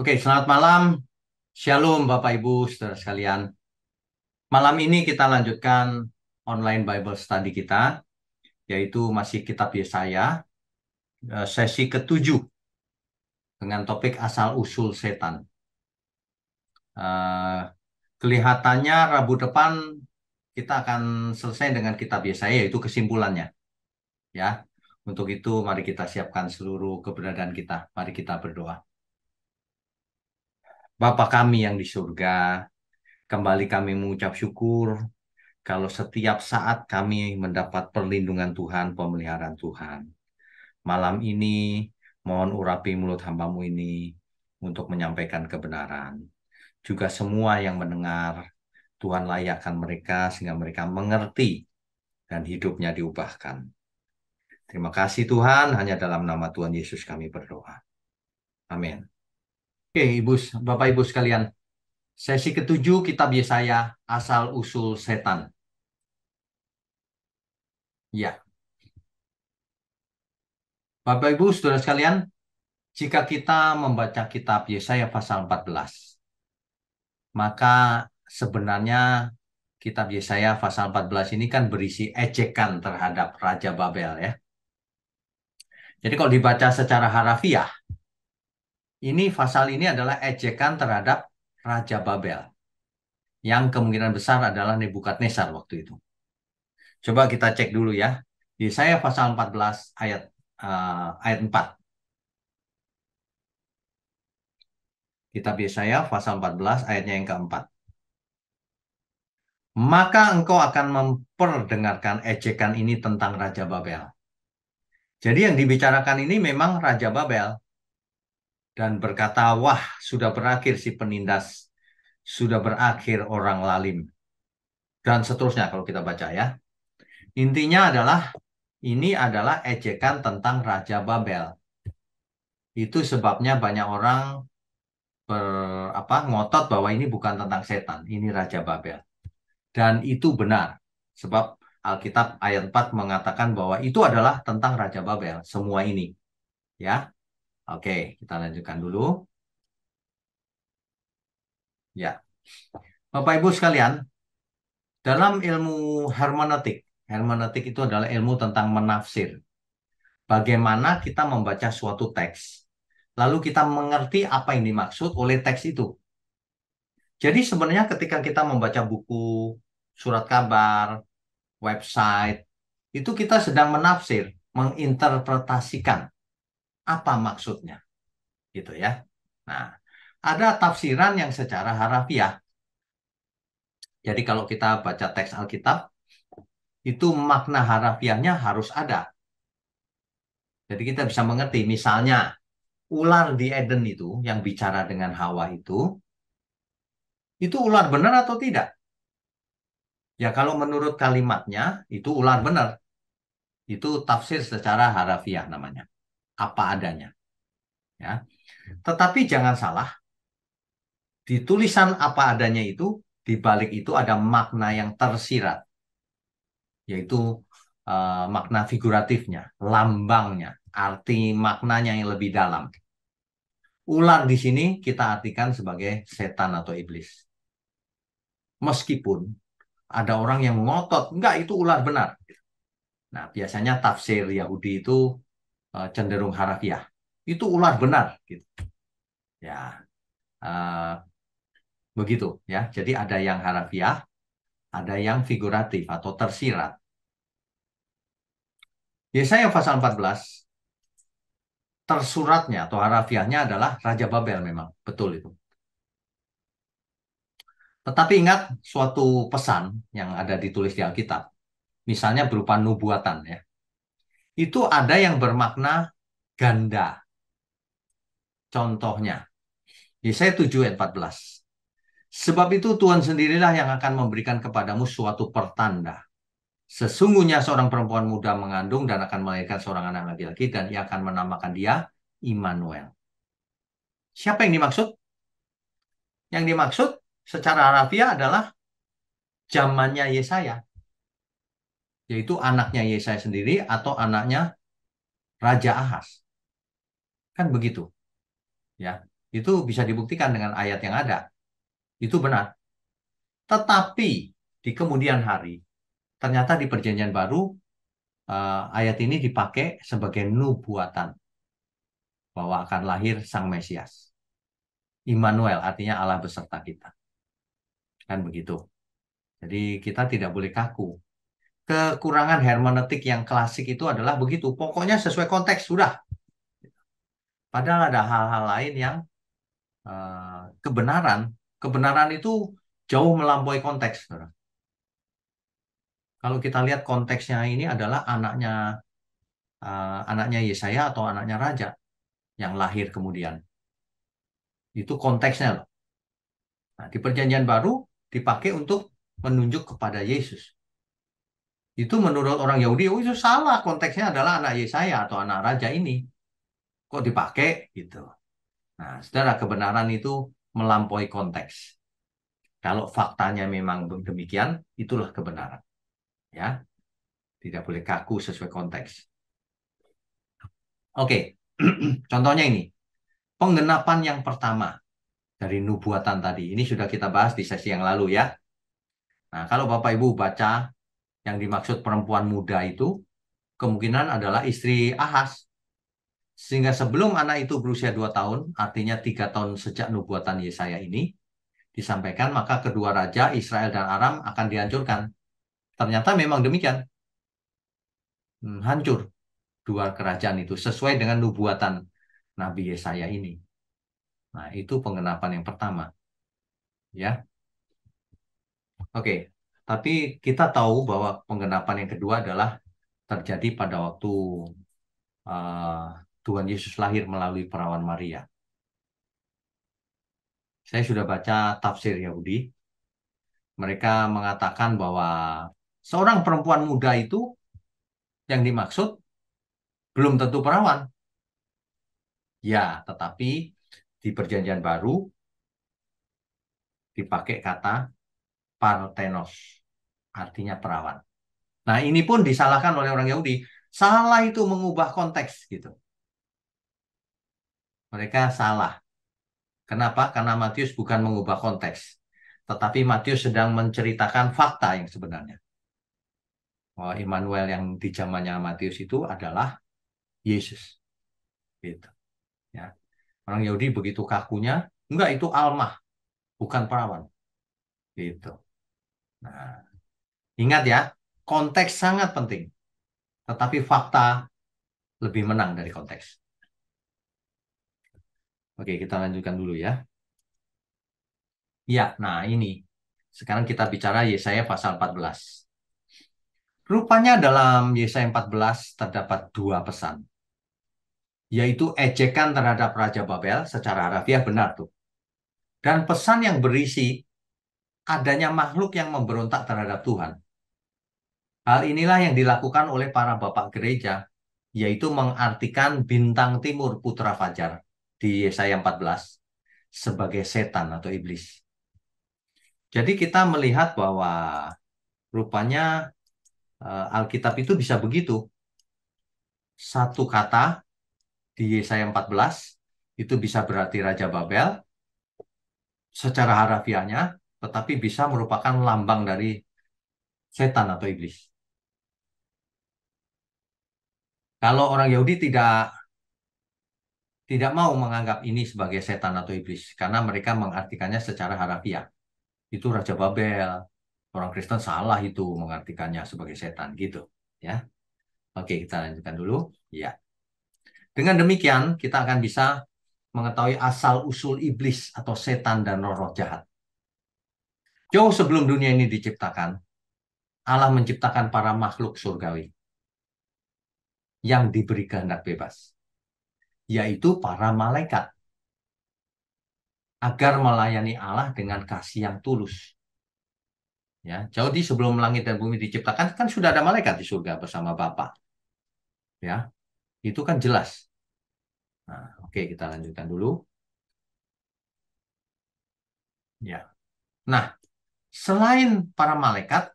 Oke, selamat malam. Shalom Bapak Ibu, saudara sekalian. Malam ini kita lanjutkan online Bible study kita, yaitu masih kitab Yesaya, sesi ketujuh, dengan topik asal-usul setan. Eh, Kelihatannya Rabu depan kita akan selesai dengan kitab Yesaya, yaitu kesimpulannya. Ya, untuk itu mari kita siapkan seluruh keberadaan kita. Mari kita berdoa. Bapa kami yang di surga, kembali kami mengucap syukur kalau setiap saat kami mendapat perlindungan Tuhan, pemeliharaan Tuhan. Malam ini, mohon urapi mulut hambamu ini untuk menyampaikan kebenaran. Juga semua yang mendengar, Tuhan layakkan mereka sehingga mereka mengerti dan hidupnya diubahkan. Terima kasih Tuhan, hanya dalam nama Tuhan Yesus kami berdoa. Amin. Oke, Bapak Ibu sekalian, sesi ketujuh kitab Yesaya, asal-usul setan. Ya, Bapak Ibu, saudara sekalian, jika kita membaca kitab Yesaya pasal 14, maka sebenarnya kitab Yesaya pasal 14 ini kan berisi ejekan terhadap Raja Babel ya. Jadi kalau dibaca secara harafiah, ini pasal ini adalah ejekan terhadap Raja Babel yang kemungkinan besar adalah Nebukadnezar waktu itu. Coba kita cek dulu ya. Yesaya pasal 14 ayat 4. Kitab Yesaya pasal 14 ayatnya yang keempat. Maka engkau akan memperdengarkan ejekan ini tentang Raja Babel. Jadi yang dibicarakan ini memang Raja Babel. Dan berkata, wah sudah berakhir si penindas. Sudah berakhir orang lalim. Dan seterusnya kalau kita baca ya. Intinya adalah, ini adalah ejekan tentang Raja Babel. Itu sebabnya banyak orang ngotot bahwa ini bukan tentang setan. Ini Raja Babel. Dan itu benar. Sebab Alkitab ayat 4 mengatakan bahwa itu adalah tentang Raja Babel. Semua ini. Ya, oke, kita lanjutkan dulu. Ya, Bapak Ibu sekalian, dalam ilmu hermeneutik, hermeneutik itu adalah ilmu tentang menafsir. Bagaimana kita membaca suatu teks, lalu kita mengerti apa yang dimaksud oleh teks itu. Jadi sebenarnya ketika kita membaca buku, surat kabar, website, itu kita sedang menafsir, menginterpretasikan apa maksudnya, gitu ya. Nah, ada tafsiran yang secara harafiah. Jadi kalau kita baca teks Alkitab, itu makna harafiahnya harus ada. Jadi kita bisa mengerti, misalnya ular di Eden itu yang bicara dengan Hawa itu ular benar atau tidak? Ya kalau menurut kalimatnya itu ular benar. Itu tafsir secara harafiah namanya. Apa adanya. Ya. Tetapi jangan salah, di tulisan apa adanya itu, di balik itu ada makna yang tersirat, yaitu makna figuratifnya, lambangnya, arti maknanya yang lebih dalam. Ular di sini kita artikan sebagai setan atau iblis. Meskipun ada orang yang ngotot, enggak itu ular benar. Nah, biasanya tafsir Yahudi itu cenderung harafiah. Itu ular benar, gitu. Ya, eh, begitu ya. Jadi ada yang harafiah, ada yang figuratif atau tersirat. Yesaya pasal 14 tersuratnya atau harafiahnya adalah Raja Babel memang, betul itu. Tetapi ingat suatu pesan yang ada ditulis di Alkitab, misalnya berupa nubuatan ya. Itu ada yang bermakna ganda. Contohnya, Yesaya 7 ayat 14. Sebab itu Tuhan sendirilah yang akan memberikan kepadamu suatu pertanda. Sesungguhnya seorang perempuan muda mengandung dan akan melahirkan seorang anak laki-laki dan ia akan menamakan dia Immanuel. Siapa yang dimaksud? Yang dimaksud secara harafiah adalah zamannya Yesaya, yaitu anaknya Yesaya sendiri atau anaknya Raja Ahaz. Kan begitu, ya. Itu bisa dibuktikan dengan ayat yang ada. Itu benar. Tetapi di kemudian hari, ternyata di Perjanjian Baru, ayat ini dipakai sebagai nubuatan bahwa akan lahir Sang Mesias. Immanuel artinya Allah beserta kita. Kan begitu. Jadi kita tidak boleh kaku. Kekurangan hermeneutik yang klasik itu adalah begitu. Pokoknya sesuai konteks, sudah. Padahal ada hal-hal lain yang kebenaran. Kebenaran itu jauh melampaui konteks. Saudara. Kalau kita lihat konteksnya ini adalah anaknya Yesaya atau anaknya raja yang lahir kemudian. Itu konteksnya loh. Nah, di Perjanjian Baru dipakai untuk menunjuk kepada Yesus. Itu menurut orang Yahudi, oh itu salah. Konteksnya adalah anak Yesaya atau anak raja ini. Kok dipakai gitu. Nah, saudara, kebenaran itu melampaui konteks. Kalau faktanya memang demikian, itulah kebenaran. Ya, tidak boleh kaku sesuai konteks. Oke, contohnya ini. Penggenapan yang pertama dari nubuatan tadi. Ini sudah kita bahas di sesi yang lalu ya. Nah, kalau Bapak Ibu baca yang dimaksud perempuan muda itu, kemungkinan adalah istri Ahaz. Sehingga sebelum anak itu berusia 2 tahun, artinya 3 tahun sejak nubuatan Yesaya ini, disampaikan maka kedua raja Israel dan Aram akan dihancurkan. Ternyata memang demikian. Hancur dua kerajaan itu sesuai dengan nubuatan Nabi Yesaya ini. Nah, itu penggenapan yang pertama. Ya. Oke. Tapi kita tahu bahwa penggenapan yang kedua adalah terjadi pada waktu uh, Tuhan Yesus lahir melalui perawan Maria. Saya sudah baca tafsir Yahudi. Mereka mengatakan bahwa seorang perempuan muda itu yang dimaksud belum tentu perawan. Ya, tetapi di Perjanjian Baru dipakai kata partenos, artinya perawan. Nah, ini pun disalahkan oleh orang Yahudi. Salah itu mengubah konteks gitu. Mereka salah. Kenapa? Karena Matius bukan mengubah konteks. Tetapi Matius sedang menceritakan fakta yang sebenarnya. Bahwa Immanuel yang di zamannya Matius itu adalah Yesus. Gitu. Ya. Orang Yahudi begitu kakunya, enggak itu almah, bukan perawan. Gitu. Nah, ingat ya, konteks sangat penting. Tetapi fakta lebih menang dari konteks. Oke, kita lanjutkan dulu ya. Ya, nah ini. Sekarang kita bicara Yesaya pasal 14. Rupanya dalam Yesaya 14 terdapat dua pesan. Yaitu ejekan terhadap Raja Babel secara harfiah benar tuh. Dan pesan yang berisi adanya makhluk yang memberontak terhadap Tuhan. Hal inilah yang dilakukan oleh para bapak gereja, yaitu mengartikan bintang timur putra fajar di Yesaya 14 sebagai setan atau iblis. Jadi kita melihat bahwa rupanya Alkitab itu bisa begitu. Satu kata di Yesaya 14 itu bisa berarti Raja Babel secara harafiahnya, tetapi bisa merupakan lambang dari setan atau iblis. Kalau orang Yahudi tidak mau menganggap ini sebagai setan atau iblis karena mereka mengartikannya secara harafiah. Itu Raja Babel. Orang Kristen salah itu mengartikannya sebagai setan gitu, ya. Oke, kita lanjutkan dulu. Ya. Dengan demikian, kita akan bisa mengetahui asal-usul iblis atau setan dan roh-roh jahat. Jauh sebelum dunia ini diciptakan, Allah menciptakan para makhluk surgawi yang diberi kehendak bebas, yaitu para malaikat, agar melayani Allah dengan kasih yang tulus. Ya, jauh di sebelum langit dan bumi diciptakan kan sudah ada malaikat di surga bersama Bapa. Ya, itu kan jelas. Nah, oke, kita lanjutkan dulu. Ya. Nah, selain para malaikat,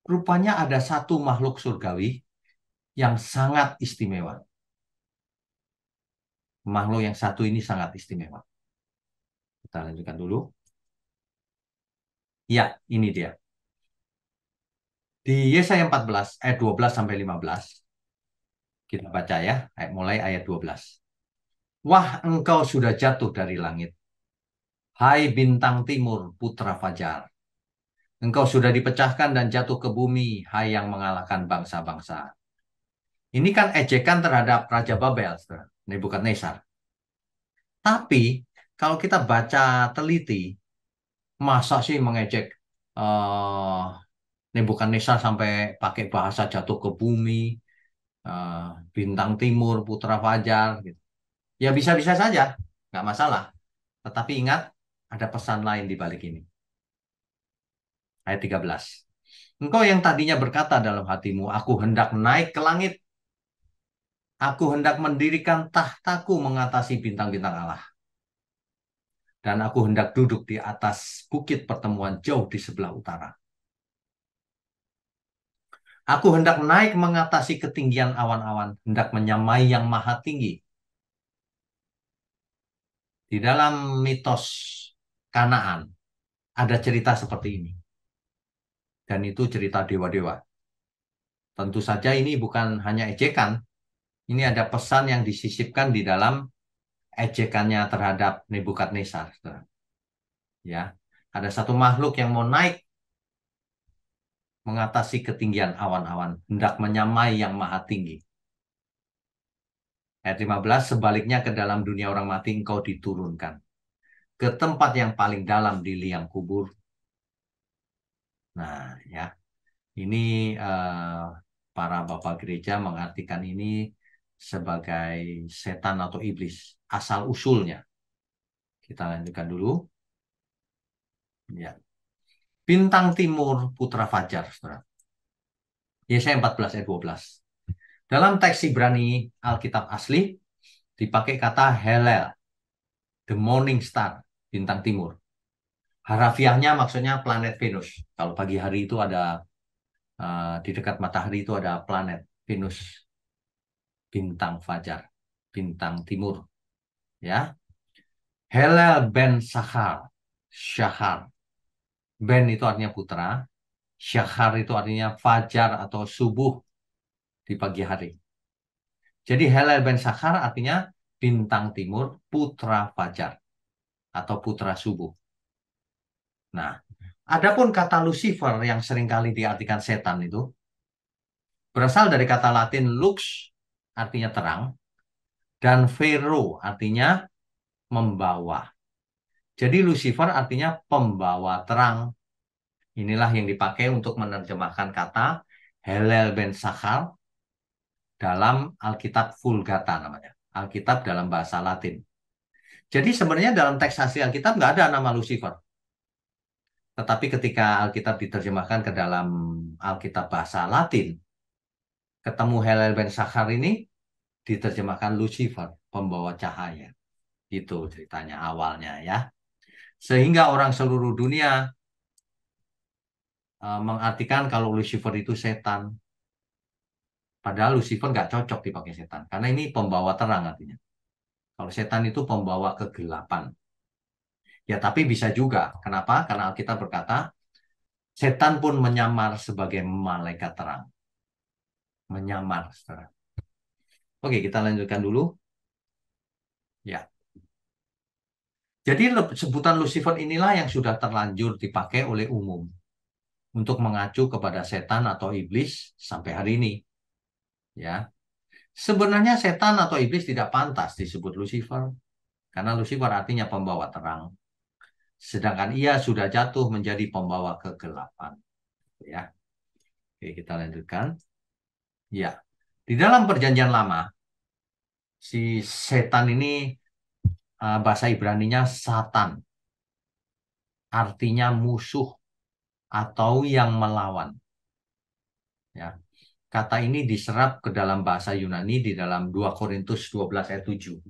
rupanya ada satu makhluk surgawi yang sangat istimewa. Makhluk yang satu ini sangat istimewa. Kita lanjutkan dulu. Ya, ini dia. Di Yesaya 14 ayat 12 sampai 15 kita baca ya, mulai ayat 12. Wah, engkau sudah jatuh dari langit, hai bintang timur, putra fajar. Engkau sudah dipecahkan dan jatuh ke bumi, hai yang mengalahkan bangsa-bangsa. Ini kan ejekan terhadap Raja Babel, saudara, Nebukadnezar. Tapi kalau kita baca teliti, masa sih mengejek eh Nebukadnezar sampai pakai bahasa jatuh ke bumi, eh, bintang timur, putra fajar, gitu. Ya bisa-bisa saja, nggak masalah. Tetapi ingat, ada pesan lain di balik ini. Ayat 13. Engkau yang tadinya berkata dalam hatimu, aku hendak naik ke langit, aku hendak mendirikan tahtaku mengatasi bintang-bintang Allah. Dan aku hendak duduk di atas bukit pertemuan jauh di sebelah utara. Aku hendak naik mengatasi ketinggian awan-awan, hendak menyamai yang maha tinggi. Di dalam mitos Kanaan ada cerita seperti ini. Dan itu cerita dewa-dewa. Tentu saja ini bukan hanya ejekan. Ini ada pesan yang disisipkan di dalam ejekannya terhadap Nebukadnezar. Ya, ada satu makhluk yang mau naik mengatasi ketinggian awan-awan, hendak menyamai yang maha tinggi. Ayat 15, sebaliknya ke dalam dunia orang mati engkau diturunkan. Ke tempat yang paling dalam di liang kubur. Nah, ya, ini para bapak gereja mengartikan ini sebagai setan atau iblis, asal-usulnya. Kita lanjutkan dulu. Ya. Bintang timur putra fajar, saudara. Yesaya 14 ayat 12. Dalam teks Ibrani Alkitab asli dipakai kata Helel, the morning star, bintang timur. Harafiahnya maksudnya planet Venus. Kalau pagi hari itu ada di dekat matahari itu ada planet Venus, bintang fajar, bintang timur. Ya, Helel ben Sahar, Syahar. Ben itu artinya putra, Syahar itu artinya fajar atau subuh di pagi hari. Jadi Helel ben Sahar artinya bintang timur, putra fajar atau putra subuh. Nah, adapun kata Lucifer yang seringkali diartikan setan itu berasal dari kata Latin lux artinya terang dan vero artinya membawa. Jadi Lucifer artinya pembawa terang. Inilah yang dipakai untuk menerjemahkan kata Helel ben Sachar dalam Alkitab Vulgata namanya. Alkitab dalam bahasa Latin. Jadi sebenarnya dalam teks asli Alkitab nggak ada nama Lucifer. Tetapi ketika Alkitab diterjemahkan ke dalam Alkitab bahasa Latin, ketemu Helel ben Sachar ini diterjemahkan Lucifer, pembawa cahaya. Itu ceritanya awalnya ya. Sehingga orang seluruh dunia mengartikan kalau Lucifer itu setan. Padahal Lucifer nggak cocok dipakai setan. Karena ini pembawa terang artinya. Kalau setan itu pembawa kegelapan. Ya tapi bisa juga. Kenapa? Karena Alkitab berkata, setan pun menyamar sebagai malaikat terang. Menyamar. Saudara. Oke, kita lanjutkan dulu. Ya. Jadi sebutan Lucifer inilah yang sudah terlanjur dipakai oleh umum untuk mengacu kepada setan atau iblis sampai hari ini. Ya, sebenarnya setan atau iblis tidak pantas disebut Lucifer karena Lucifer artinya pembawa terang, sedangkan ia sudah jatuh menjadi pembawa kegelapan. Ya, oke kita lanjutkan. Ya, di dalam Perjanjian Lama si setan ini bahasa Ibraninya Satan, artinya musuh atau yang melawan. Ya, kata ini diserap ke dalam bahasa Yunani di dalam 2 Korintus 12 ayat 7,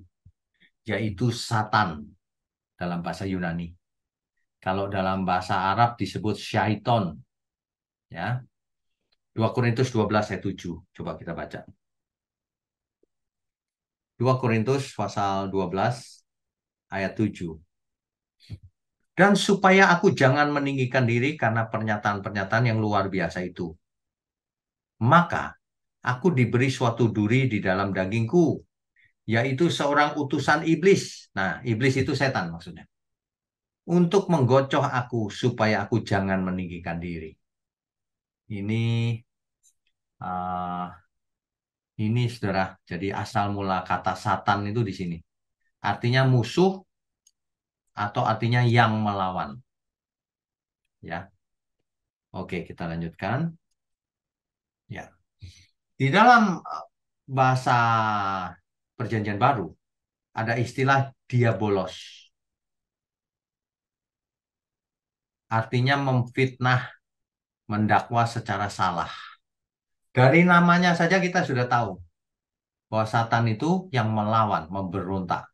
yaitu Satan dalam bahasa Yunani. Kalau dalam bahasa Arab disebut syaiton. Ya. 2 Korintus 12 ayat 7. Coba kita baca. 2 Korintus pasal 12 ayat 7. Dan supaya aku jangan meninggikan diri karena pernyataan-pernyataan yang luar biasa itu. Maka aku diberi suatu duri di dalam dagingku, yaitu seorang utusan iblis. Nah, iblis itu setan maksudnya. Untuk menggocoh aku supaya aku jangan meninggikan diri. Ini ah, ini saudara. Jadi asal mula kata Satan itu di sini. Artinya musuh atau artinya yang melawan. Ya, oke kita lanjutkan. Ya, di dalam bahasa Perjanjian Baru ada istilah diabolos. Artinya memfitnah, mendakwa secara salah. Dari namanya saja kita sudah tahu bahwa Satan itu yang melawan, memberontak.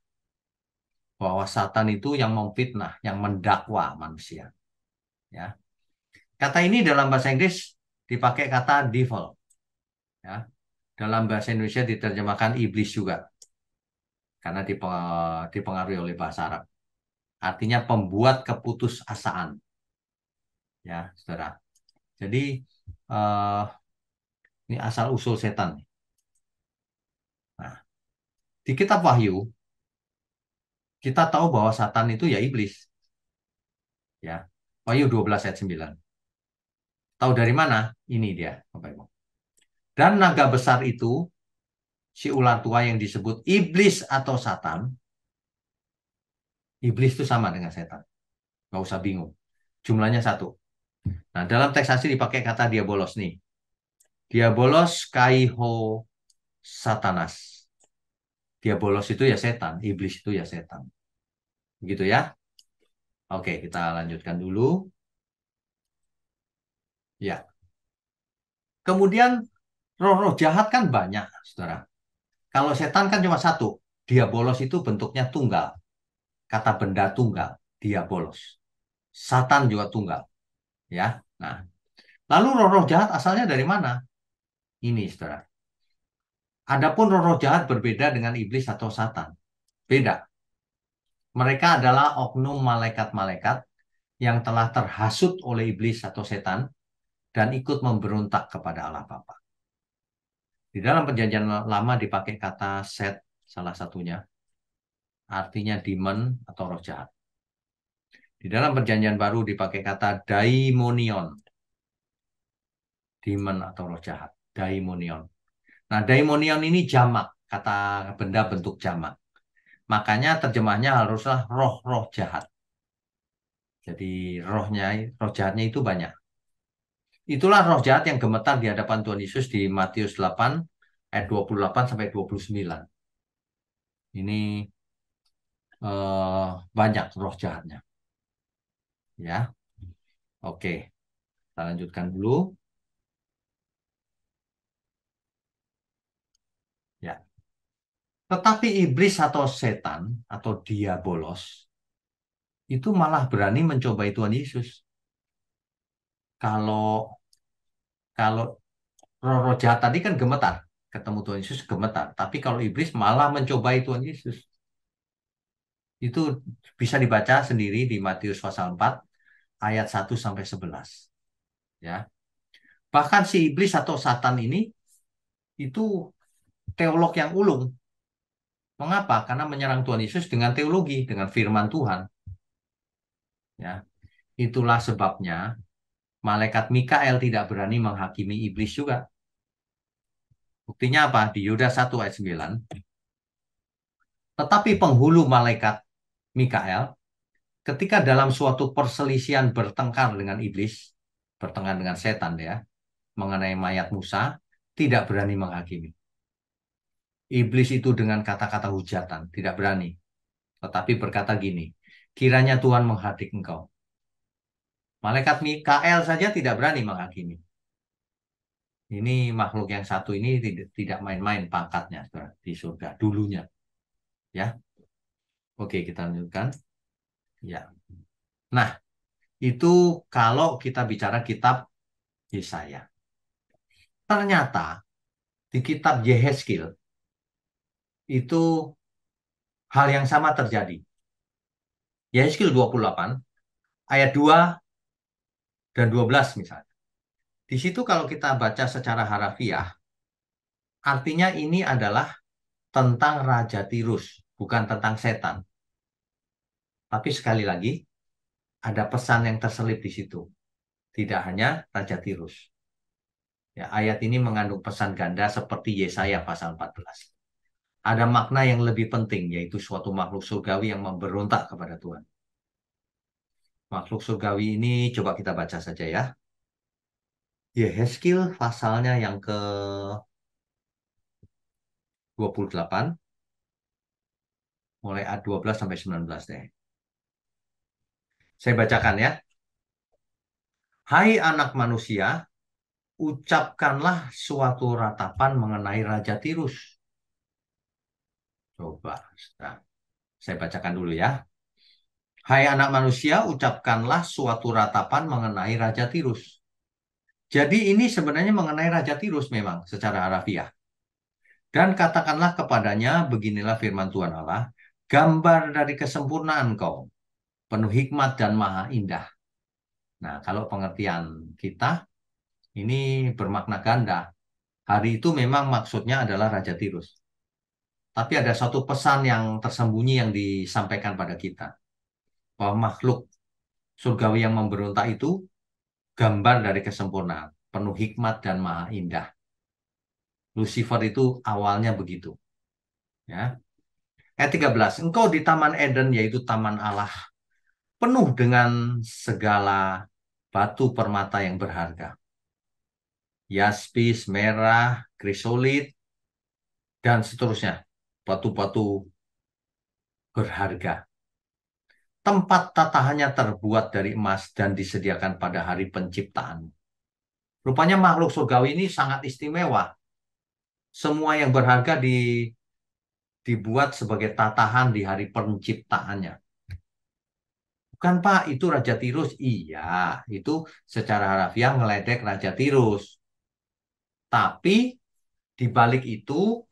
Bahwa Satan itu yang memfitnah, yang mendakwa manusia. Ya. Kata ini dalam bahasa Inggris dipakai kata devil. Ya. Dalam bahasa Indonesia diterjemahkan iblis juga. Karena dipengaruhi oleh bahasa Arab. Artinya pembuat keputusasaan. Ya, saudara. Jadi, eh, ini asal-usul setan. Nah, di kitab Wahyu, kita tahu bahwa Satan itu ya iblis. Ya, Wahyu 12 ayat 9. Tahu dari mana? Ini dia, Bapak Ibu. Dan naga besar itu, si ular tua yang disebut iblis atau Satan, iblis itu sama dengan setan. Nggak usah bingung. Jumlahnya satu. Nah, dalam teks asli dipakai kata diabolos nih. Diabolos kaiho satanas. Diabolos itu ya setan, iblis itu ya setan. Begitu ya. Oke, kita lanjutkan dulu. Ya. Kemudian roh-roh jahat kan banyak, saudara. Kalau setan kan cuma satu. Diabolos itu bentuknya tunggal. Kata benda tunggal, diabolos. Satan juga tunggal, ya. Nah, lalu roh-roh jahat asalnya dari mana? Ini, saudara. Adapun roh-roh jahat berbeda dengan iblis atau Satan. Beda. Mereka adalah oknum malaikat-malaikat yang telah terhasut oleh iblis atau setan dan ikut memberontak kepada Allah Bapa. Di dalam perjanjian lama dipakai kata set salah satunya, artinya demon atau roh jahat. Di dalam perjanjian baru dipakai kata daimonion, demon atau roh jahat, daimonion. Nah, daimonion ini jamak, kata benda bentuk jamak. Makanya terjemahnya haruslah roh-roh jahat. Jadi roh jahatnya itu banyak. Itulah roh jahat yang gemetar di hadapan Tuhan Yesus di Matius 8 ayat 28 sampai 29. Ini banyak roh jahatnya. Ya, oke. Kita lanjutkan dulu. Ya. Tetapi iblis atau setan atau diabolos itu malah berani mencobai Tuhan Yesus. Kalau kalau roh-roh jahat tadi kan gemetar, ketemu Tuhan Yesus gemetar. Tapi kalau iblis malah mencobai Tuhan Yesus. Itu bisa dibaca sendiri di Matius pasal 4 ayat 1 sampai 11. Ya. Bahkan si iblis atau Satan ini itu teolog yang ulung. Mengapa? Karena menyerang Tuhan Yesus dengan teologi, dengan firman Tuhan. Ya. Itulah sebabnya malaikat Mikael tidak berani menghakimi iblis juga. Buktinya apa? Di Yudas 1 ayat 9. Tetapi penghulu malaikat Mikael ketika dalam suatu perselisihan bertengkar dengan iblis, bertengkar dengan setan ya, mengenai mayat Musa, tidak berani menghakimi. Iblis itu dengan kata-kata hujatan, tidak berani. Tetapi berkata gini, kiranya Tuhan menghadik engkau. Malaikat Mikael saja tidak berani menghakimi. Ini makhluk yang satu ini tidak main-main pangkatnya di surga dulunya. Ya, oke kita lanjutkan. Ya, nah itu kalau kita bicara kitab Yesaya. Ternyata di kitab Yehezkiel itu hal yang sama terjadi. Yehezkiel 28 ayat 2 dan 12 misalnya. Di situ kalau kita baca secara harafiah, artinya ini adalah tentang Raja Tirus, bukan tentang setan. Tapi sekali lagi, ada pesan yang terselip di situ. Tidak hanya Raja Tirus. Ya, ayat ini mengandung pesan ganda seperti Yesaya pasal 14. Ada makna yang lebih penting, yaitu suatu makhluk surgawi yang memberontak kepada Tuhan. Makhluk surgawi ini coba kita baca saja ya. Yehezkiel pasalnya yang ke-28, mulai ayat 12 sampai 19 deh. Saya bacakan ya. Hai anak manusia, ucapkanlah suatu ratapan mengenai Raja Tirus. Coba, nah, saya bacakan dulu ya. Hai anak manusia, ucapkanlah suatu ratapan mengenai Raja Tirus. Jadi ini sebenarnya mengenai Raja Tirus memang secara harafiah. Dan katakanlah kepadanya, beginilah firman Tuhan Allah, gambar dari kesempurnaan kau, penuh hikmat dan maha indah. Nah, kalau pengertian kita, ini bermakna ganda. Hari itu memang maksudnya adalah Raja Tirus. Tapi ada satu pesan yang tersembunyi yang disampaikan pada kita. Bahwa makhluk surgawi yang memberontak itu gambar dari kesempurnaan, penuh hikmat dan maha indah. Lucifer itu awalnya begitu. Ya. Ayat 13, engkau di Taman Eden yaitu Taman Allah, penuh dengan segala batu permata yang berharga. Yaspis, merah, krisolit, dan seterusnya. Batu-batu berharga. Tempat tatahannya terbuat dari emas dan disediakan pada hari penciptaan. Rupanya makhluk surgawi ini sangat istimewa. Semua yang berharga dibuat sebagai tatahan di hari penciptaannya. Bukan Pak, itu Raja Tirus. Iya, itu secara harafiah ngeledek Raja Tirus. Tapi di balik itu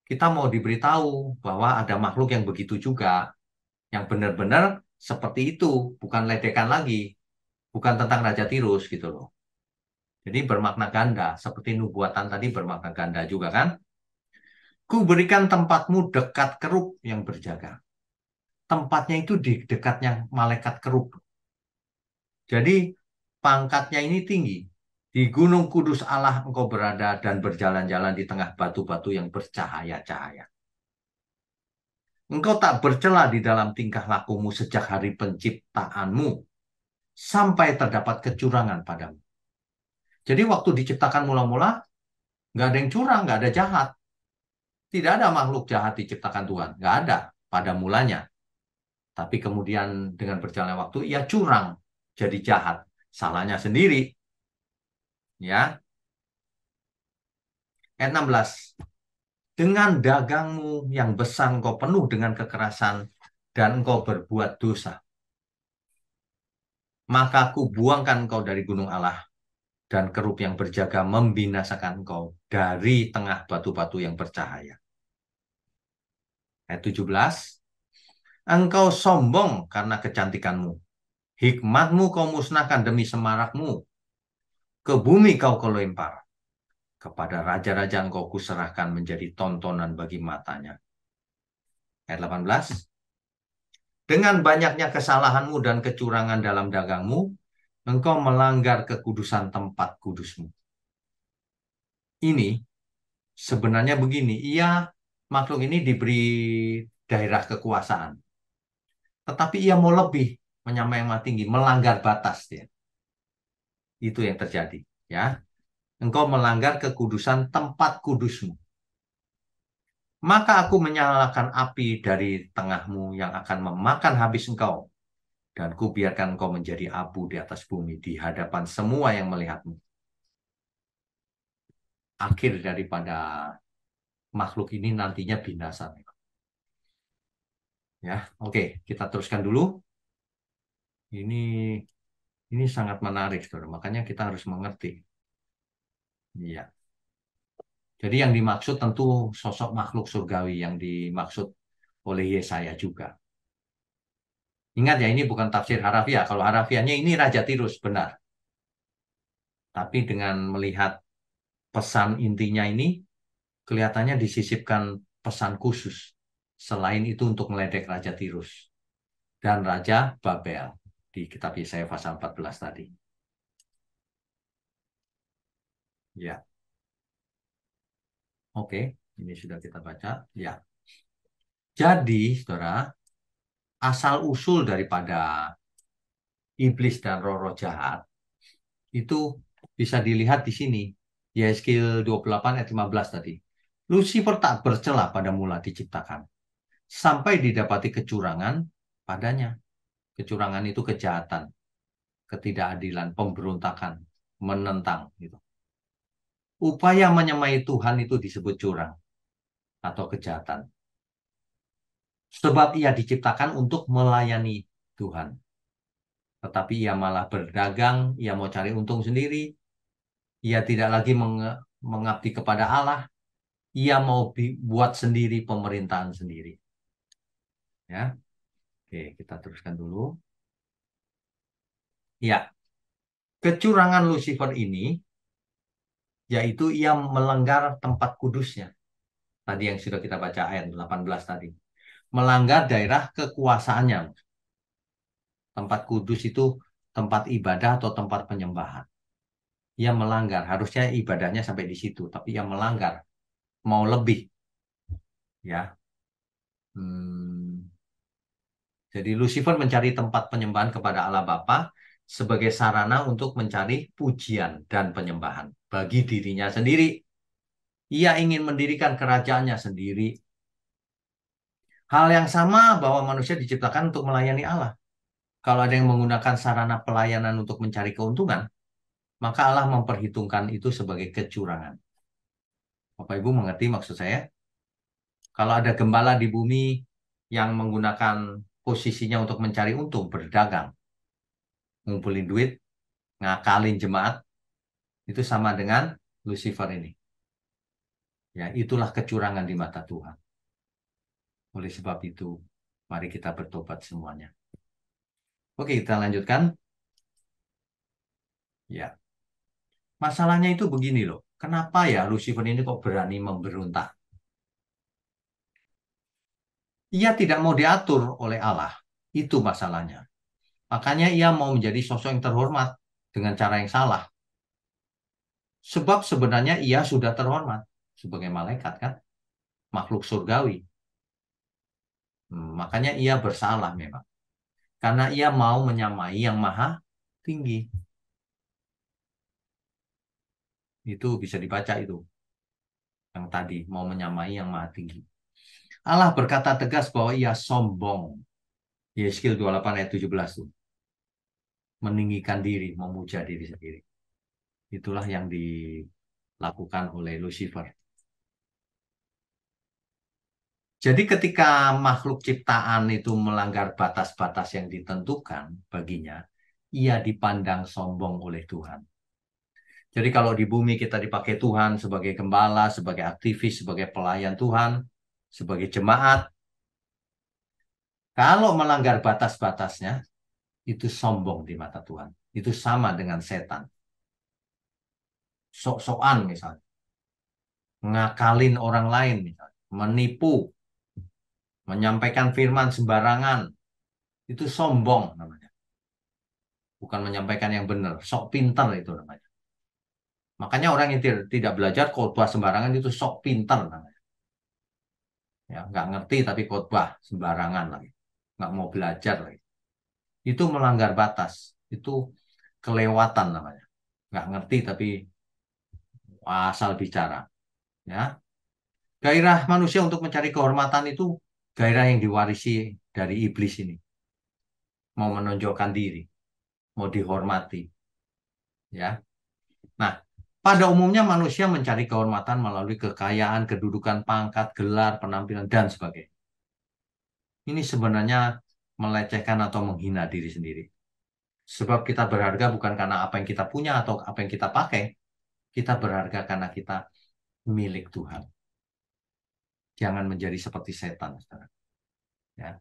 kita mau diberitahu bahwa ada makhluk yang begitu juga. Yang benar-benar seperti itu. Bukan ledekan lagi. Bukan tentang Raja Tirus gitu loh. Jadi bermakna ganda. Seperti nubuatan tadi bermakna ganda juga kan. Ku berikan tempatmu dekat kerub yang berjaga. Tempatnya itu di dekatnya malaikat kerub. Jadi pangkatnya ini tinggi. Di Gunung Kudus Allah engkau berada dan berjalan-jalan di tengah batu-batu yang bercahaya-cahaya. Engkau tak bercela di dalam tingkah lakumu sejak hari penciptaanmu sampai terdapat kecurangan padamu. Jadi waktu diciptakan mula-mula, nggak ada yang curang, nggak ada jahat. Tidak ada makhluk jahat diciptakan Tuhan. Nggak ada pada mulanya. Tapi kemudian dengan berjalannya waktu, ia curang, jadi jahat. Salahnya sendiri. Ya, ayat 16. Dengan dagangmu yang besar engkau penuh dengan kekerasan dan engkau berbuat dosa. Maka aku buangkan engkau dari gunung Allah dan kerub yang berjaga membinasakan engkau dari tengah batu-batu yang bercahaya. Ayat 17. Engkau sombong karena kecantikanmu. Hikmatmu kau musnahkan demi semarakmu. Ke bumi kau kelempar. Kepada raja-raja engkau kuserahkan menjadi tontonan bagi matanya. Ayat 18. Dengan banyaknya kesalahanmu dan kecurangan dalam dagangmu, engkau melanggar kekudusan tempat kudusmu. Ini sebenarnya begini, makhluk ini diberi daerah kekuasaan. Tetapi ia mau lebih, menyamai yang maha tinggi, melanggar batas dia. Itu yang terjadi, ya. Engkau melanggar kekudusan tempat kudusmu. Maka aku menyalakan api dari tengahmu yang akan memakan habis engkau. Dan kubiarkan engkau menjadi abu di atas bumi di hadapan semua yang melihatmu. Akhir daripada makhluk ini nantinya binasa. Ya, oke, kita teruskan dulu. Ini sangat menarik, saudara. Makanya kita harus mengerti. Iya. Jadi yang dimaksud tentu sosok makhluk surgawi yang dimaksud oleh Yesaya juga. Ingat ya, ini bukan tafsir harafiah. Kalau harafiahnya ini Raja Tirus, benar. Tapi dengan melihat pesan intinya ini, kelihatannya disisipkan pesan khusus. Selain itu untuk meledek Raja Tirus dan Raja Babel di kitab Yesaya pasal 14 tadi. Ya, oke. Ini sudah kita baca. Ya. Jadi, saudara, asal-usul daripada iblis dan roh-roh jahat itu bisa dilihat di sini. Yeskil 28 ayat 15 tadi. Lucifer tak bercela pada mula diciptakan. Sampai didapati kecurangan padanya. Kecurangan itu kejahatan, ketidakadilan, pemberontakan, menentang. Gitu. Upaya menyamai Tuhan itu disebut curang atau kejahatan. Sebab ia diciptakan untuk melayani Tuhan. Tetapi ia malah berdagang, ia mau cari untung sendiri, ia tidak lagi mengabdi kepada Allah, ia mau buat sendiri pemerintahan sendiri. Ya, oke, kita teruskan dulu. Ya, kecurangan Lucifer ini, yaitu ia melanggar tempat kudusnya. Tadi yang sudah kita baca ayat 18 tadi. Melanggar daerah kekuasaannya. Tempat kudus itu tempat ibadah atau tempat penyembahan. Ia melanggar, harusnya ibadahnya sampai di situ, tapi ia melanggar, mau lebih. Ya, Hmm, jadi Lucifer mencari tempat penyembahan kepada Allah Bapa sebagai sarana untuk mencari pujian dan penyembahan bagi dirinya sendiri. Ia ingin mendirikan kerajaannya sendiri. Hal yang sama bahwa manusia diciptakan untuk melayani Allah. Kalau ada yang menggunakan sarana pelayanan untuk mencari keuntungan, maka Allah memperhitungkan itu sebagai kecurangan. Bapak Ibu mengerti maksud saya? Kalau ada gembala di bumi yang menggunakan posisinya untuk mencari untung, berdagang, ngumpulin duit, ngakalin jemaat, itu sama dengan Lucifer ini. Ya, itulah kecurangan di mata Tuhan. Oleh sebab itu, mari kita bertobat semuanya. Oke, kita lanjutkan. Ya, masalahnya itu begini loh. Kenapa ya Lucifer ini kok berani memberontak? Ia tidak mau diatur oleh Allah. Itu masalahnya. Makanya ia mau menjadi sosok yang terhormat dengan cara yang salah. Sebab sebenarnya ia sudah terhormat sebagai malaikat kan, makhluk surgawi. Makanya ia bersalah memang. Karena ia mau menyamai yang maha tinggi. Itu bisa dibaca itu. Yang tadi, mau menyamai yang maha tinggi. Allah berkata tegas bahwa ia sombong. Yeskil 28 ayat 17 tuh. Meninggikan diri, memuja diri sendiri. Itulah yang dilakukan oleh Lucifer. Jadi ketika makhluk ciptaan itu melanggar batas-batas yang ditentukan baginya, ia dipandang sombong oleh Tuhan. Jadi kalau di bumi kita dipakai Tuhan sebagai gembala, sebagai aktivis, sebagai pelayan Tuhan, sebagai jemaat, kalau melanggar batas-batasnya, itu sombong di mata Tuhan. Itu sama dengan setan. Sok-sokan misalnya, ngakalin orang lain misalnya, menipu, menyampaikan firman sembarangan, itu sombong namanya. Bukan menyampaikan yang benar, sok pintar itu namanya. Makanya orang yang tidak belajar khotbah sembarangan itu sok pintar namanya. Ya, nggak ngerti tapi khotbah sembarangan lagi. Nggak mau belajar lagi. Itu melanggar batas. Itu kelewatan namanya. Nggak ngerti tapi asal bicara. Ya, gairah manusia untuk mencari kehormatan itu gairah yang diwarisi dari iblis ini. Mau menonjolkan diri, mau dihormati. Ya, nah, pada umumnya manusia mencari kehormatan melalui kekayaan, kedudukan, pangkat, gelar, penampilan, dan sebagainya. Ini sebenarnya melecehkan atau menghina diri sendiri. Sebab kita berharga bukan karena apa yang kita punya atau apa yang kita pakai. Kita berharga karena kita milik Tuhan. Jangan menjadi seperti setan, saudara. Ya,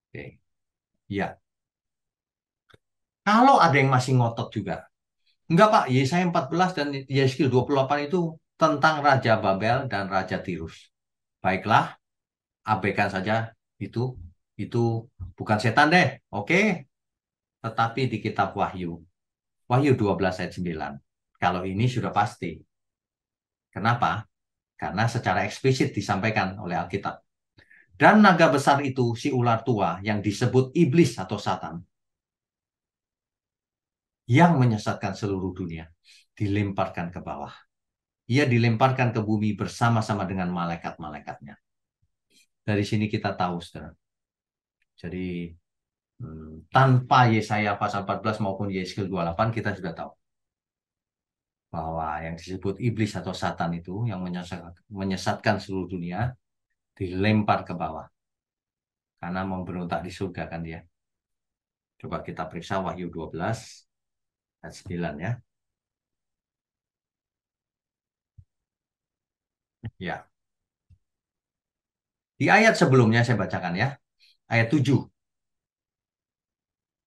oke. Ya, kalau ada yang masih ngotot juga. Enggak Pak, Yesaya 14 dan Yeskil 28 itu tentang Raja Babel dan Raja Tirus. Baiklah, abaikan saja itu. Itu bukan setan deh. Oke, tetapi di kitab Wahyu. Wahyu 12 ayat 9. Kalau ini sudah pasti. Kenapa? Karena secara eksplisit disampaikan oleh Alkitab. Dan naga besar itu, si ular tua yang disebut iblis atau satan, yang menyesatkan seluruh dunia, dilemparkan ke bawah. Ia dilemparkan ke bumi bersama-sama dengan malaikat-malaikatnya. Dari sini kita tahu, saudara. Jadi, tanpa Yesaya pasal 14 maupun Yeskil 28, kita sudah tahu bahwa yang disebut iblis atau satan itu, yang menyesatkan seluruh dunia, dilempar ke bawah. Karena memberontak di surga kan dia. Coba kita periksa Wahyu 12 ayat 9 ya. Ya. Di ayat sebelumnya saya bacakan ya. Ayat 7.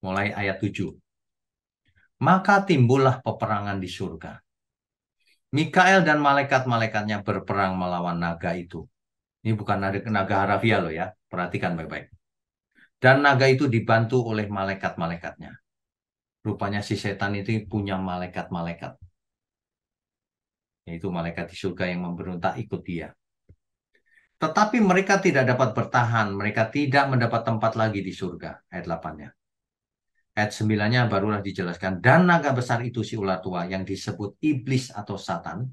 Mulai ayat 7. Maka timbullah peperangan di surga. Mikael dan malaikat-malaikatnya berperang melawan naga itu. Ini bukan naga harfiah loh ya. Perhatikan baik-baik. Dan naga itu dibantu oleh malaikat-malaikatnya. Rupanya si setan itu punya malaikat-malaikat. Yaitu malaikat di surga yang memberontak ikut dia. Tetapi mereka tidak dapat bertahan. Mereka tidak mendapat tempat lagi di surga. Ayat 8-nya. Ayat 9-nya barulah dijelaskan. Dan naga besar itu si ular tua yang disebut iblis atau satan.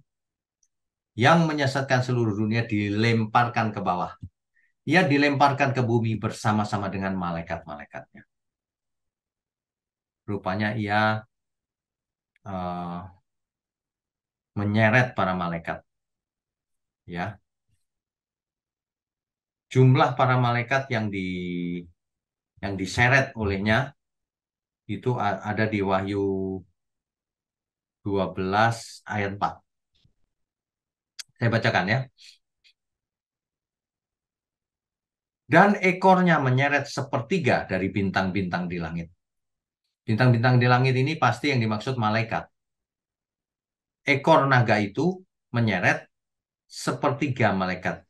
Yang menyesatkan seluruh dunia dilemparkan ke bawah. Ia dilemparkan ke bumi bersama-sama dengan malaikat-malaikatnya. Rupanya ia uh, menyeret para malaikat. Ya, jumlah para malaikat yang diseret olehnya itu ada di Wahyu 12 ayat 4. Saya bacakan ya. Dan ekornya menyeret sepertiga dari bintang-bintang di langit. Bintang-bintang di langit ini pasti yang dimaksud malaikat. Ekor naga itu menyeret sepertiga malaikat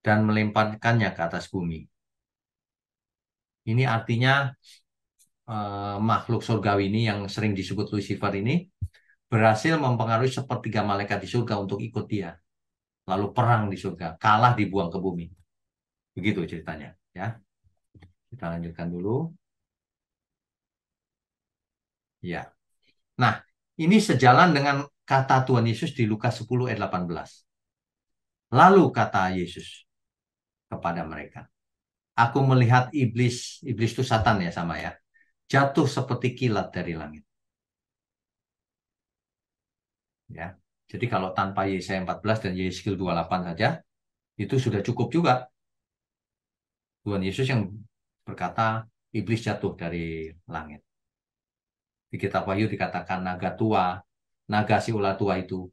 dan melemparkannya ke atas bumi. Ini artinya makhluk surgawi ini yang sering disebut Lucifer ini berhasil mempengaruhi sepertiga malaikat di surga untuk ikut dia. Lalu perang di surga, kalah dibuang ke bumi. Begitu ceritanya, ya. Kita lanjutkan dulu. Ya. Nah, ini sejalan dengan kata Tuhan Yesus di Lukas 10 ayat 18. Lalu kata Yesus kepada mereka, aku melihat iblis, iblis itu satan ya sama ya, jatuh seperti kilat dari langit. Ya. Jadi kalau tanpa Yesaya 14 dan Yeskil 28 saja, itu sudah cukup juga. Tuhan Yesus yang berkata, iblis jatuh dari langit. Di kitab Wahyu dikatakan naga tua, naga si ular tua itu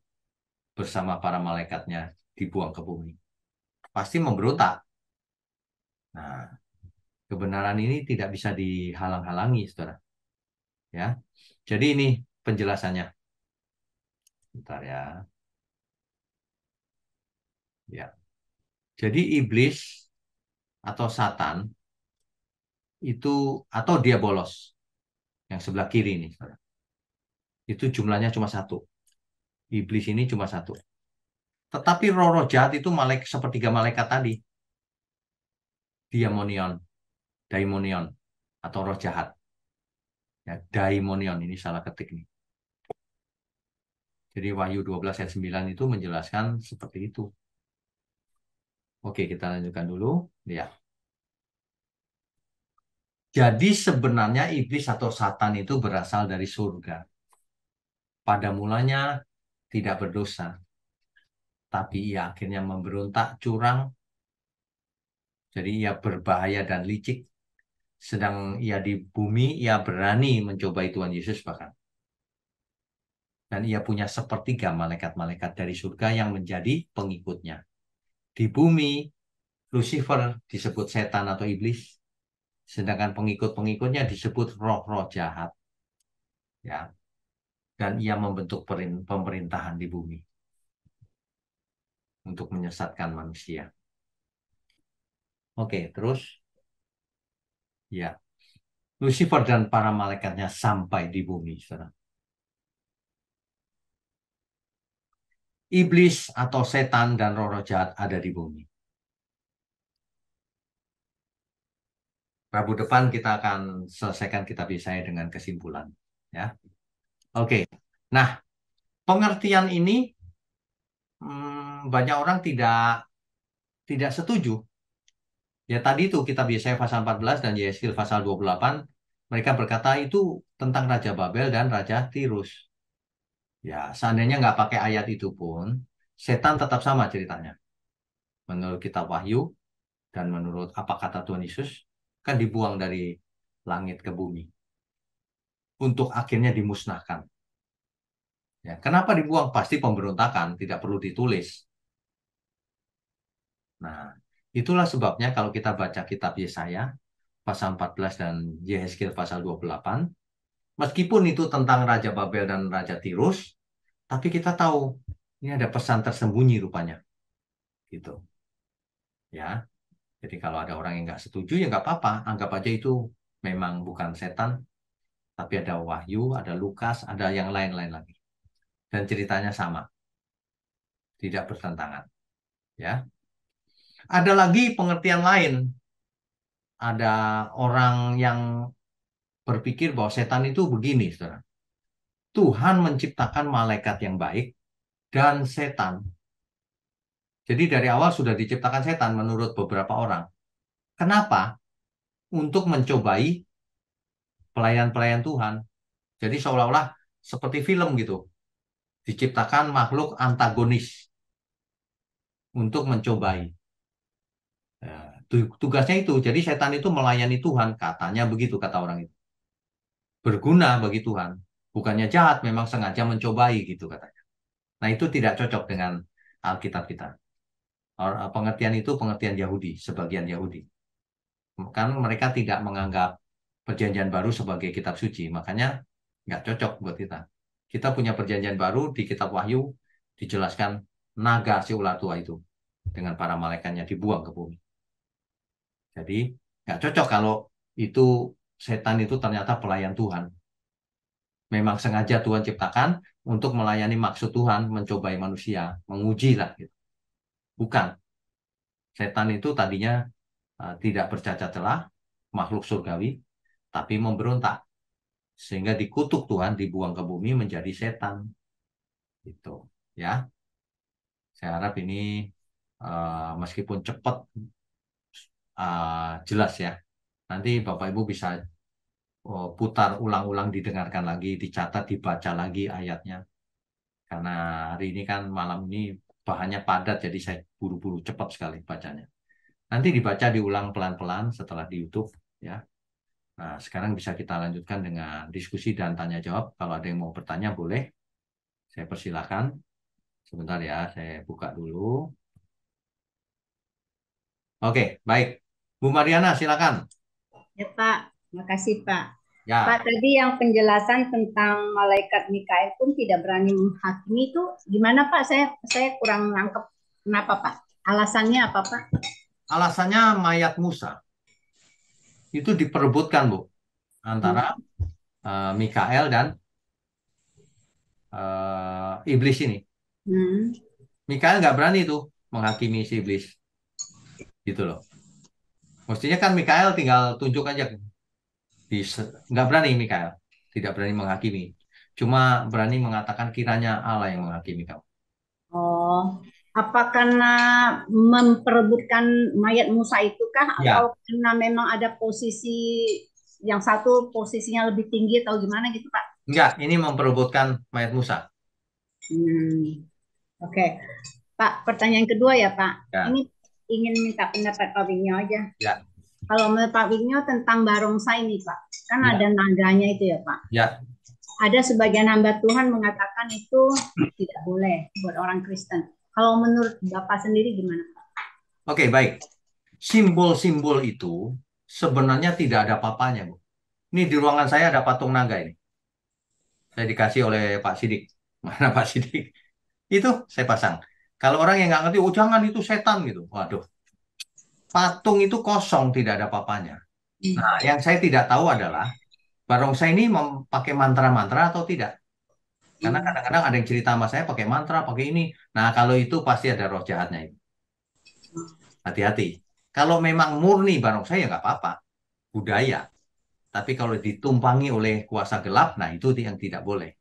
bersama para malaikatnya dibuang ke bumi. Pasti memberontak. Nah, kebenaran ini tidak bisa dihalang-halangi, saudara. Ya, jadi ini penjelasannya. Bentar ya. Ya. Jadi iblis atau satan itu atau dia bolos yang sebelah kiri ini, saudara. Itu jumlahnya cuma satu. Iblis ini cuma satu. Tetapi roh-roh jahat itu sepertiga malaikat tadi. Diamonion, daimonion, atau roh jahat. Ya, daimonion, ini salah ketik nih. Jadi Wahyu 12 ayat 9 itu menjelaskan seperti itu. Oke, kita lanjutkan dulu. Ya. Jadi sebenarnya iblis atau satan itu berasal dari surga. Pada mulanya tidak berdosa. Tapi ia akhirnya memberontak, curang. Jadi ia berbahaya dan licik. Sedang ia di bumi, ia berani mencobai Tuhan Yesus bahkan. Dan ia punya sepertiga malaikat-malaikat dari surga yang menjadi pengikutnya. Di bumi, Lucifer disebut setan atau iblis. Sedangkan pengikut-pengikutnya disebut roh-roh jahat. Ya, dan ia membentuk pemerintahan di bumi untuk menyesatkan manusia. Oke, terus ya, Lucifer dan para malaikatnya sampai di bumi, saudara. Iblis atau setan dan roh-roh jahat ada di bumi. Rabu depan kita akan selesaikan kitab Yesaya dengan kesimpulan. Ya, oke. Nah, pengertian ini banyak orang tidak setuju. Ya tadi itu kitab Yesaya pasal 14 dan Yesaya pasal 28, mereka berkata itu tentang Raja Babel dan Raja Tirus. Ya, seandainya nggak pakai ayat itu pun, setan tetap sama ceritanya. Menurut kitab Wahyu dan menurut apa kata Tuhan Yesus, kan dibuang dari langit ke bumi untuk akhirnya dimusnahkan. Ya, kenapa dibuang? Pasti pemberontakan, tidak perlu ditulis. Nah, itulah sebabnya kalau kita baca kitab Yesaya pasal 14 dan Yehezkiel pasal 28, meskipun itu tentang Raja Babel dan Raja Tirus, tapi kita tahu ini ada pesan tersembunyi rupanya. Gitu. Ya, jadi kalau ada orang yang nggak setuju ya nggak apa-apa, anggap aja itu memang bukan setan, tapi ada Wahyu, ada Lukas, ada yang lain-lain lagi. Dan ceritanya sama, tidak bertentangan. Ya, ada lagi pengertian lain. Ada orang yang berpikir bahwa setan itu begini, saudara. Tuhan menciptakan malaikat yang baik dan setan. Jadi dari awal sudah diciptakan setan menurut beberapa orang. Kenapa? Untuk mencobai pelayan-pelayan Tuhan. Jadi seolah-olah seperti film gitu. Diciptakan makhluk antagonis untuk mencobai. Ya, tugasnya itu. Jadi setan itu melayani Tuhan. Katanya begitu kata orang itu. Berguna bagi Tuhan. Bukannya jahat, memang sengaja mencobai gitu katanya. Nah itu tidak cocok dengan Alkitab kita. Pengertian itu pengertian Yahudi, sebagian Yahudi. Kan mereka tidak menganggap perjanjian baru sebagai kitab suci, makanya nggak cocok buat kita. Kita punya perjanjian baru di kitab Wahyu, dijelaskan naga si ular tua itu dengan para malaikatnya dibuang ke bumi. Jadi nggak cocok kalau itu setan itu ternyata pelayan Tuhan. Memang sengaja Tuhan ciptakan untuk melayani maksud Tuhan, mencobai manusia, menguji lah gitu. Bukan. Setan itu tadinya tidak bercacat celah, makhluk surgawi, tapi memberontak. Sehingga dikutuk Tuhan, dibuang ke bumi menjadi setan. Gitu. Ya, saya harap ini meskipun cepat, jelas ya. Nanti Bapak Ibu bisa putar ulang-ulang, didengarkan lagi, dicatat, dibaca lagi ayatnya. Karena hari ini kan malam ini bahannya padat, jadi saya buru-buru cepat sekali bacanya. Nanti dibaca diulang pelan-pelan setelah di YouTube ya. Nah, sekarang bisa kita lanjutkan dengan diskusi dan tanya jawab. Kalau ada yang mau bertanya boleh, saya persilahkan. Sebentar ya, saya buka dulu. Oke, baik. Bu Mariana, silakan. Ya Pak, makasih Pak. Pak, Ya, tadi yang penjelasan tentang malaikat Mikael pun tidak berani menghakimi itu gimana Pak? Saya kurang nangkep. Kenapa Pak? Alasannya apa Pak? alasannya mayat Musa itu diperebutkan, Bu, antara Hmm. Mikael dan iblis ini. Hmm. Mikael nggak berani tuh menghakimi si iblis, gitu loh. Mestinya kan Mikael tinggal tunjuk aja. Nggak berani Mikael, tidak berani menghakimi. Cuma berani mengatakan kiranya Allah yang menghakimi kamu. Oh, apa karena memperebutkan mayat Musa itu kah? Atau Ya, karena memang ada posisi yang satu posisinya lebih tinggi atau gimana gitu Pak? enggak, ini memperebutkan mayat Musa. Hmm. Oke, Pak, pertanyaan kedua ya Pak. Ya, Ini ingin minta pendapat Pak Winyo aja. ya, Kalau menurut Pak Winyo tentang barongsai ini Pak, kan ada ya, naganya itu ya Pak. ya. Ada sebagian hamba Tuhan mengatakan itu tidak boleh buat orang Kristen. Kalau menurut Bapak sendiri gimana Pak? Oke, baik. Simbol-simbol itu sebenarnya tidak ada papanya, Bu. Ini di ruangan saya ada patung naga ini. Saya dikasih oleh Pak Sidik. Mana Pak Sidik? Itu saya pasang. Kalau orang yang nggak ngerti, oh jangan itu setan gitu. Waduh, patung itu kosong, tidak ada papanya. Nah, Hmm. yang saya tidak tahu adalah barongsai ini memakai mantra-mantra atau tidak. Karena Hmm. kadang-kadang ada yang cerita sama saya pakai mantra, pakai ini. Nah, kalau itu pasti ada roh jahatnya itu. Hati-hati. Kalau memang murni barongsai ya nggak apa-apa, budaya. Tapi kalau ditumpangi oleh kuasa gelap, nah itu yang tidak boleh.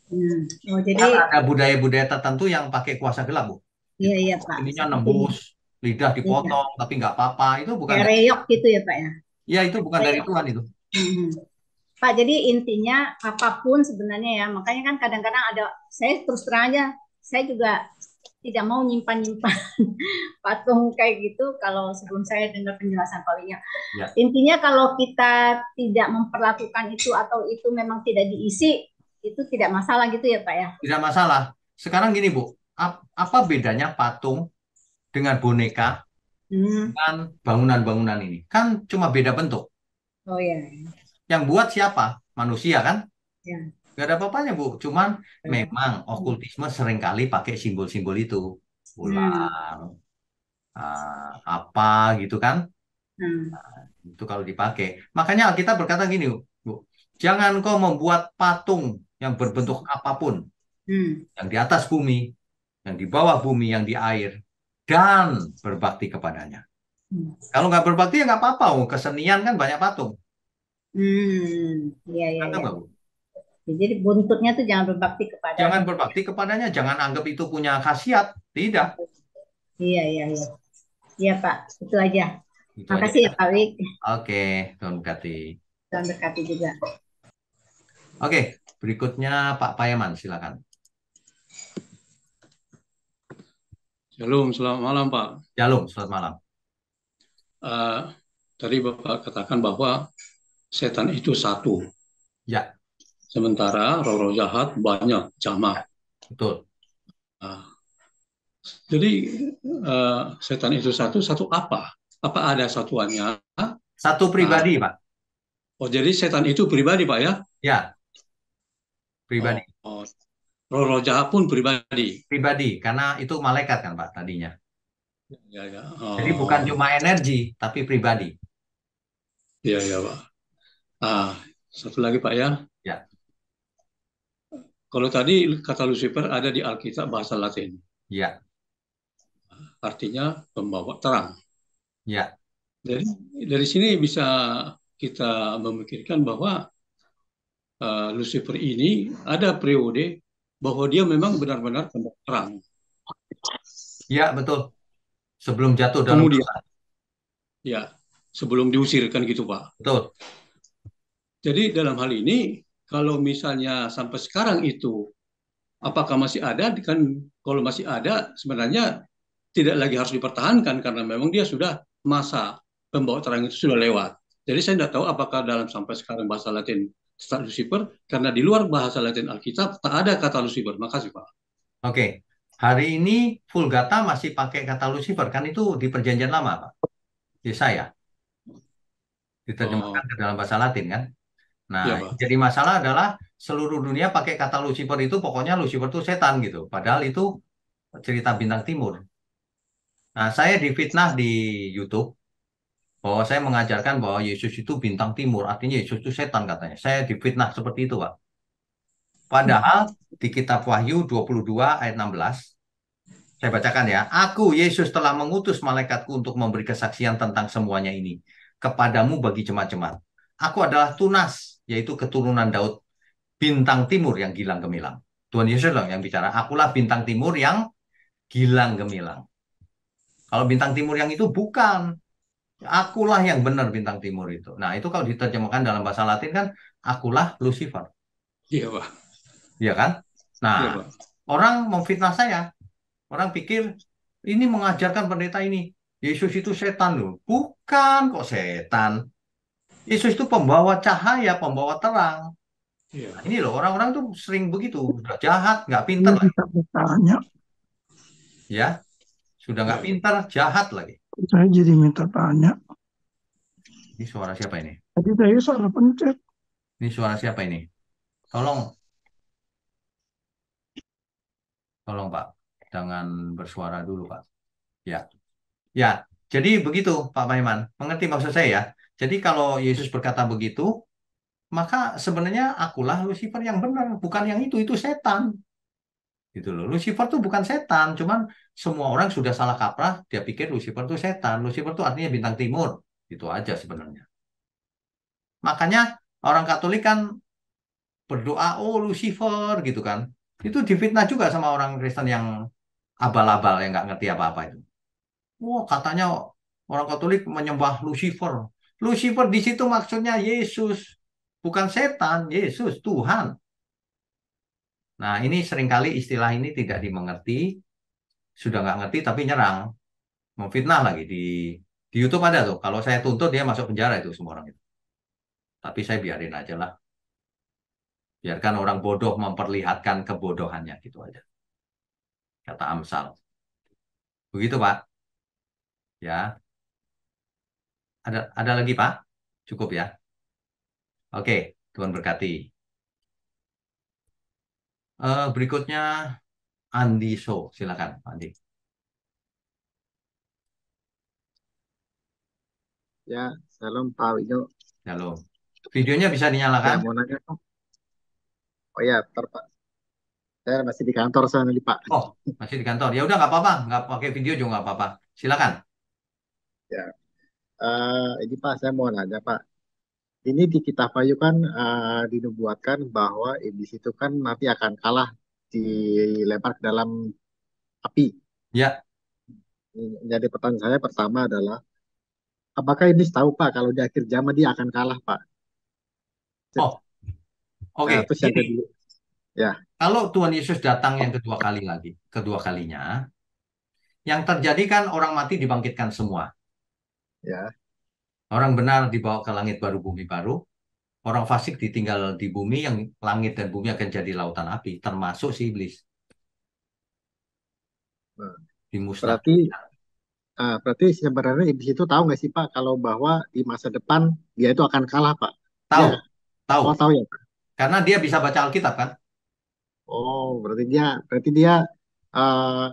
Hmm. Oh, jadi Kan ada budaya-budaya tertentu yang pakai kuasa gelap, Bu. iya Itu iya Pak, ininya seperti nembus, lidah iya, dipotong, tapi nggak apa-apa. Itu bukan kayak dari, reyok gitu ya Pak ya. ya itu bukan dari Reyok. Tuhan itu. Hmm. Pak, jadi intinya apapun sebenarnya ya, makanya kan kadang-kadang ada, saya terus terang aja, saya juga tidak mau nyimpan-nyimpan patung kayak gitu kalau sebelum saya dengar penjelasan Pak Winya. Ya, Intinya kalau kita tidak memperlakukan itu atau itu memang tidak diisi, itu tidak masalah gitu ya Pak ya. tidak masalah. Sekarang gini, Bu. Apa bedanya patung dengan boneka Hmm. dengan bangunan-bangunan ini? Kan cuma beda bentuk. Oh ya, Yang buat siapa? Manusia kan? ya. Gak ada apa-apanya, Bu. Cuman Ya. memang okultisme seringkali pakai simbol-simbol itu. Hmm. Ular, apa gitu kan? Hmm. Itu kalau dipakai. Makanya Alkitab berkata gini, Bu. Jangan kau membuat patung yang berbentuk apapun. Hmm. Yang di atas bumi, yang di bawah bumi, yang di air. Dan berbakti kepadanya. Hmm. Kalau nggak berbakti ya nggak apa-apa. Oh, kesenian kan banyak patung. Hmm. Iya iya Kata iya. nggak, Bu? Jadi buntutnya tuh jangan berbakti Jangan kepadanya. berbakti kepadanya. Jangan anggap itu punya khasiat. Tidak. Iya iya iya. Iya Pak, itu aja. Itu aja Makasih ya. ya Pak Wik. Oke, Tuhan berkati. Tuhan berkati juga. Oke, berikutnya Pak Payaman, silakan. Shalom, selamat malam Pak. Shalom, selamat malam. Eh, Tadi Bapak katakan bahwa setan itu satu, Ya, sementara roh-roh jahat banyak, jamak. betul. Nah, jadi setan itu satu, satu apa? Apa ada satuannya? Satu Nah, pribadi, Pak. oh jadi setan itu pribadi Pak ya? Ya, pribadi. Oh, oh. Roh-roh jahat pun pribadi. Pribadi, karena itu malaikat kan, Pak, tadinya. Ya, ya. Jadi bukan Oh, cuma energi, tapi pribadi. ya, ya Pak. Ah, satu lagi Pak ya. Ya, Kalau tadi kata Lucifer ada di Alkitab bahasa Latin, ya, artinya pembawa terang. ya, Dari dari sini bisa kita memikirkan bahwa Lucifer ini ada periode bahwa dia memang benar-benar terang. ya, betul. Sebelum jatuh dalam Kemudian, dosa. ya, sebelum diusirkan gitu, Pak. Betul. Jadi dalam hal ini, kalau misalnya sampai sekarang itu, apakah masih ada? Kan kalau masih ada, sebenarnya tidak lagi harus dipertahankan karena memang dia sudah masa pembawa terang itu sudah lewat. Jadi saya tidak tahu apakah dalam sampai sekarang bahasa Latin start Lucifer, karena di luar bahasa Latin Alkitab tak ada kata Lucifer. Makasih Pak. Oke. Hari ini Vulgata masih pakai kata Lucifer, kan itu di Perjanjian Lama, Pak. Yesaya. Diterjemahkan Oh, ke dalam bahasa Latin, kan? Nah, ya yang Pak. jadi masalah adalah seluruh dunia pakai kata Lucifer itu, pokoknya Lucifer itu setan gitu. Padahal itu cerita bintang timur. Nah, saya difitnah di YouTube bahwa saya mengajarkan bahwa Yesus itu bintang timur, artinya Yesus itu setan katanya. Saya difitnah seperti itu, Pak. Padahal di kitab Wahyu 22 ayat 16, saya bacakan ya. Aku, Yesus, telah mengutus malaikatku untuk memberi kesaksian tentang semuanya ini kepadamu bagi jemaat-jemaat. Aku adalah Tunas, yaitu keturunan Daud, bintang timur yang gilang gemilang. Tuhan Yesus loh yang bicara. Akulah bintang timur yang gilang gemilang. Kalau bintang timur yang itu bukan. Akulah yang benar bintang timur itu. Nah, itu kalau diterjemahkan dalam bahasa Latin kan, akulah Lucifer. Iya Pak. Iya kan? Nah, Iya Pak. orang memfitnah saya. Orang pikir, ini mengajarkan pendeta ini. Yesus itu setan loh. Bukan kok setan. Yesus itu pembawa cahaya, pembawa terang. Iya. Nah, ini loh, orang-orang tuh sering begitu. Udah jahat, nggak pinter Saya lagi. bisa bertanya, Ya, sudah nggak Iya Pak. pinter, jahat lagi. saya jadi minta tanya. Ini suara siapa ini? Tadi saya salah pencet. Ini suara siapa ini? Tolong, tolong Pak, jangan bersuara dulu Pak. Ya, ya. Jadi begitu Pak Maiman. Mengerti maksud saya ya? Jadi kalau Yesus berkata begitu, maka sebenarnya akulah Lucifer yang benar, bukan yang itu setan. Gitu loh. Lucifer tuh bukan setan, cuman semua orang sudah salah kaprah, dia pikir Lucifer tuh setan. Lucifer tuh artinya bintang timur. Itu aja sebenarnya. Makanya orang Katolik kan berdoa, oh Lucifer gitu kan. Itu difitnah juga sama orang Kristen yang abal-abal yang nggak ngerti apa-apa itu. Wah, katanya orang Katolik menyembah Lucifer. Lucifer di situ maksudnya Yesus, bukan setan, Yesus, Tuhan. Nah, ini seringkali istilah ini tidak dimengerti, sudah nggak ngerti tapi nyerang, memfitnah lagi di YouTube ada tuh. Kalau saya tuntut dia masuk penjara itu semua orang itu. Tapi saya biarin aja lah. Biarkan orang bodoh memperlihatkan kebodohannya gitu aja. Kata Amsal. Begitu, Pak. Ya. Ada lagi, Pak? Cukup ya. Oke, Tuhan berkati. Berikutnya Andi Show. Silakan, Pak Andi. Ya, salam Pak Wijo. Halo. Videonya bisa Ya, dinyalakan? mau nanya Pak. Oh ya, ntar Pak. Saya masih di kantor soalnya nih Pak. Oh, masih di kantor. Ya udah nggak apa-apa, nggak pakai video juga nggak apa-apa. Silakan. Ya, ini Pak, saya mau nanya Pak. Ini di Kitab Wahyu kan dinubuatkan bahwa iblis itu kan nanti akan kalah dilempar ke dalam api. Ya. Jadi pertanyaan saya pertama adalah, apakah iblis tahu Pak kalau di akhir zaman dia akan kalah Pak? Oh, oke. Terus yang Gini, kedua, ya, kalau Tuhan Yesus datang yang kedua kali lagi, kedua kalinya, yang terjadi kan orang mati dibangkitkan semua. ya, Orang benar dibawa ke langit baru, bumi baru. Orang fasik ditinggal di bumi yang langit dan bumi akan jadi lautan api, termasuk si iblis. nah, Dimusnahkan. berarti berarti sebenarnya iblis itu tahu nggak sih Pak kalau bahwa di masa depan dia itu akan kalah Pak? Tahu, Dia, tahu. oh tahu ya Pak. Karena dia bisa baca Alkitab kan? Oh, berarti dia eh,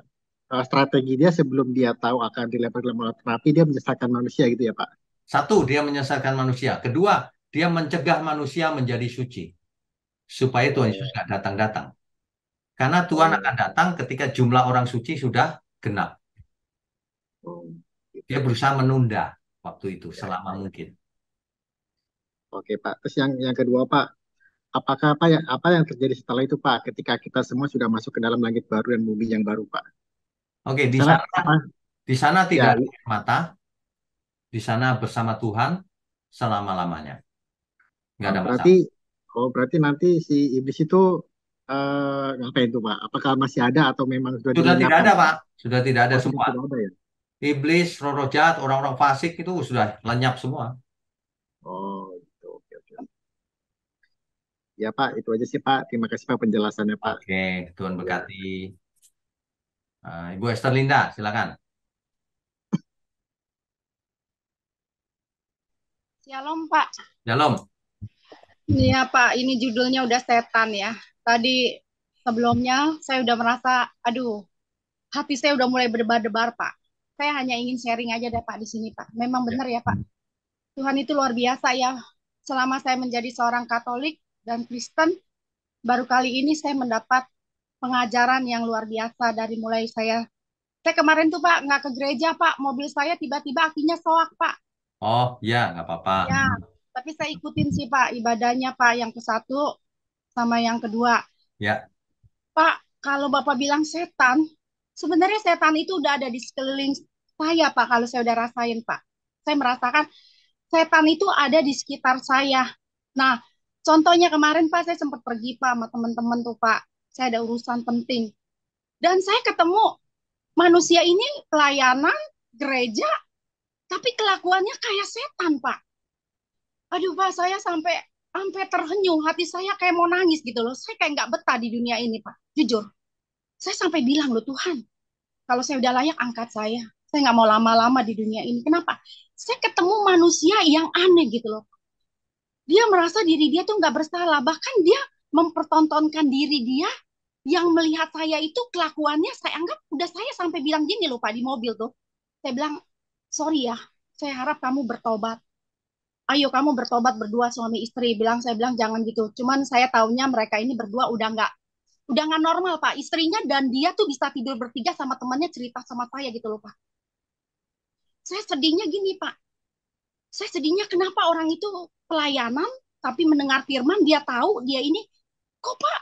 strategi dia sebelum dia tahu akan dilempar ke dalam api dia menyesatkan manusia gitu ya Pak. Satu, dia menyesatkan manusia. Kedua, dia mencegah manusia menjadi suci. Supaya Tuhan Yesus Oh, nggak datang-datang. Karena Tuhan akan oh, datang ketika jumlah orang suci sudah genap. oh, gitu Dia Pak. berusaha menunda waktu itu Ya, selama ya. mungkin. Oke Pak. Terus yang kedua Pak, apakah apa yang terjadi setelah itu Pak ketika kita semua sudah masuk ke dalam langit baru dan bumi yang baru Pak? Oke, Di sana apa? di sana tidak Ya, ada air mata, di sana bersama Tuhan selama-lamanya. Nggak ada berarti masalah. berarti nanti si iblis itu ngapain tuh Pak? Apakah masih ada atau memang sudah Sudah tidak dilenyapkan ada, Pak? Pak. Sudah tidak ada Oh, sudah semua. tidak ada ya? Iblis, roh-roh jahat, orang-orang fasik itu sudah lenyap semua. Oh, gitu. Oke, oke. Ya Pak, itu aja sih Pak. Terima kasih Pak penjelasannya Pak. Oke, Tuhan Ya, berkati. Ibu Esther Linda, silakan. Shalom Pak. Shalom. Iya Pak, ini judulnya udah setan ya. Tadi sebelumnya saya udah merasa, aduh, hati saya udah mulai berdebar-debar Pak. Saya hanya ingin sharing aja deh Pak di sini Pak. Memang Ya. benar ya Pak. Tuhan itu luar biasa ya. Selama saya menjadi seorang Katolik dan Kristen, baru kali ini saya mendapat pengajaran yang luar biasa dari mulai saya. Saya kemarin tuh Pak nggak ke gereja Pak, mobil saya tiba-tiba akinya soak Pak. Oh, ya, nggak apa-apa. Ya, tapi saya ikutin sih Pak ibadahnya Pak yang ke satu sama yang kedua. Ya, Pak, kalau Bapak bilang setan, sebenarnya setan itu udah ada di sekeliling saya Pak kalau saya udah rasain Pak. Saya merasakan setan itu ada di sekitar saya. Nah, contohnya kemarin Pak saya sempat pergi Pak sama teman-teman tuh Pak. Saya ada urusan penting. Dan saya ketemu manusia ini pelayanan gereja, tapi kelakuannya kayak setan Pak. Aduh Pak, saya sampai sampai terhenyung, hati saya kayak mau nangis gitu loh. Saya kayak nggak betah di dunia ini Pak. Jujur, saya sampai bilang loh Tuhan, kalau saya udah layak angkat saya. Saya nggak mau lama-lama di dunia ini. Kenapa? Saya ketemu manusia yang aneh gitu loh. Dia merasa diri dia tuh nggak bersalah. Bahkan dia mempertontonkan diri dia yang melihat saya itu kelakuannya saya anggap udah saya sampai bilang gini loh Pak di mobil tuh. Saya bilang, sorry ya, saya harap kamu bertobat. Ayo kamu bertobat berdua suami istri. Saya bilang jangan gitu. Cuman saya taunya mereka ini berdua udah nggak normal Pak. Istrinya dan dia tuh bisa tidur bertiga sama temannya cerita sama saya gitu loh Pak. Saya sedihnya gini Pak. Saya sedihnya kenapa orang itu pelayanan tapi mendengar firman dia tahu dia ini kok Pak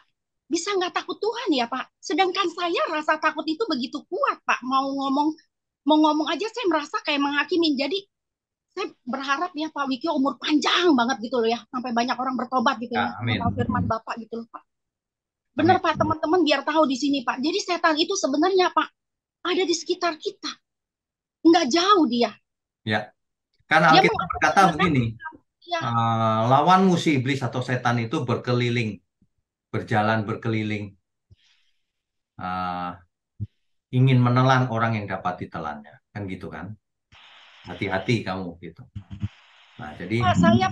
bisa nggak takut Tuhan ya Pak? Sedangkan saya rasa takut itu begitu kuat Pak. Mau ngomong aja saya merasa kayak menghakimin. Jadi saya berharap ya Pak Wikio umur panjang banget gitu loh ya. Sampai banyak orang bertobat gitu ya. Ya, amin. Sama firman Bapak gitu loh Pak. Amin. Benar Pak teman-teman biar tahu di sini Pak. Jadi setan itu sebenarnya Pak ada di sekitar kita. Nggak jauh dia. Ya, kan Dia Alkitab berkata begini, ya, lawanmu si iblis atau setan itu berkeliling, berjalan berkeliling, uh, ingin menelan orang yang dapat ditelannya, kan gitu kan? Hati-hati kamu gitu. Nah, jadi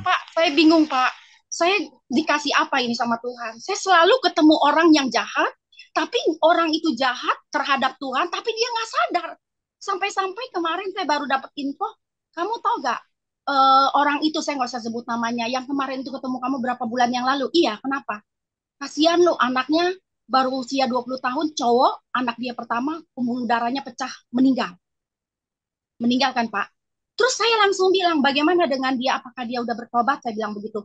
Pak, saya bingung Pak. Saya dikasih apa ini sama Tuhan? Saya selalu ketemu orang yang jahat, tapi orang itu jahat terhadap Tuhan, tapi dia nggak sadar. Sampai-sampai kemarin saya baru dapat info, kamu tahu gak orang itu saya nggak usah sebut namanya, yang kemarin itu ketemu kamu berapa bulan yang lalu. Iya, kenapa? Kasihan lu, anaknya baru usia 20 tahun, cowok, anak dia pertama, pembuluh darahnya pecah, meninggal. Meninggal kan Pak? Terus saya langsung bilang, bagaimana dengan dia? Apakah dia udah bertobat? Saya bilang begitu.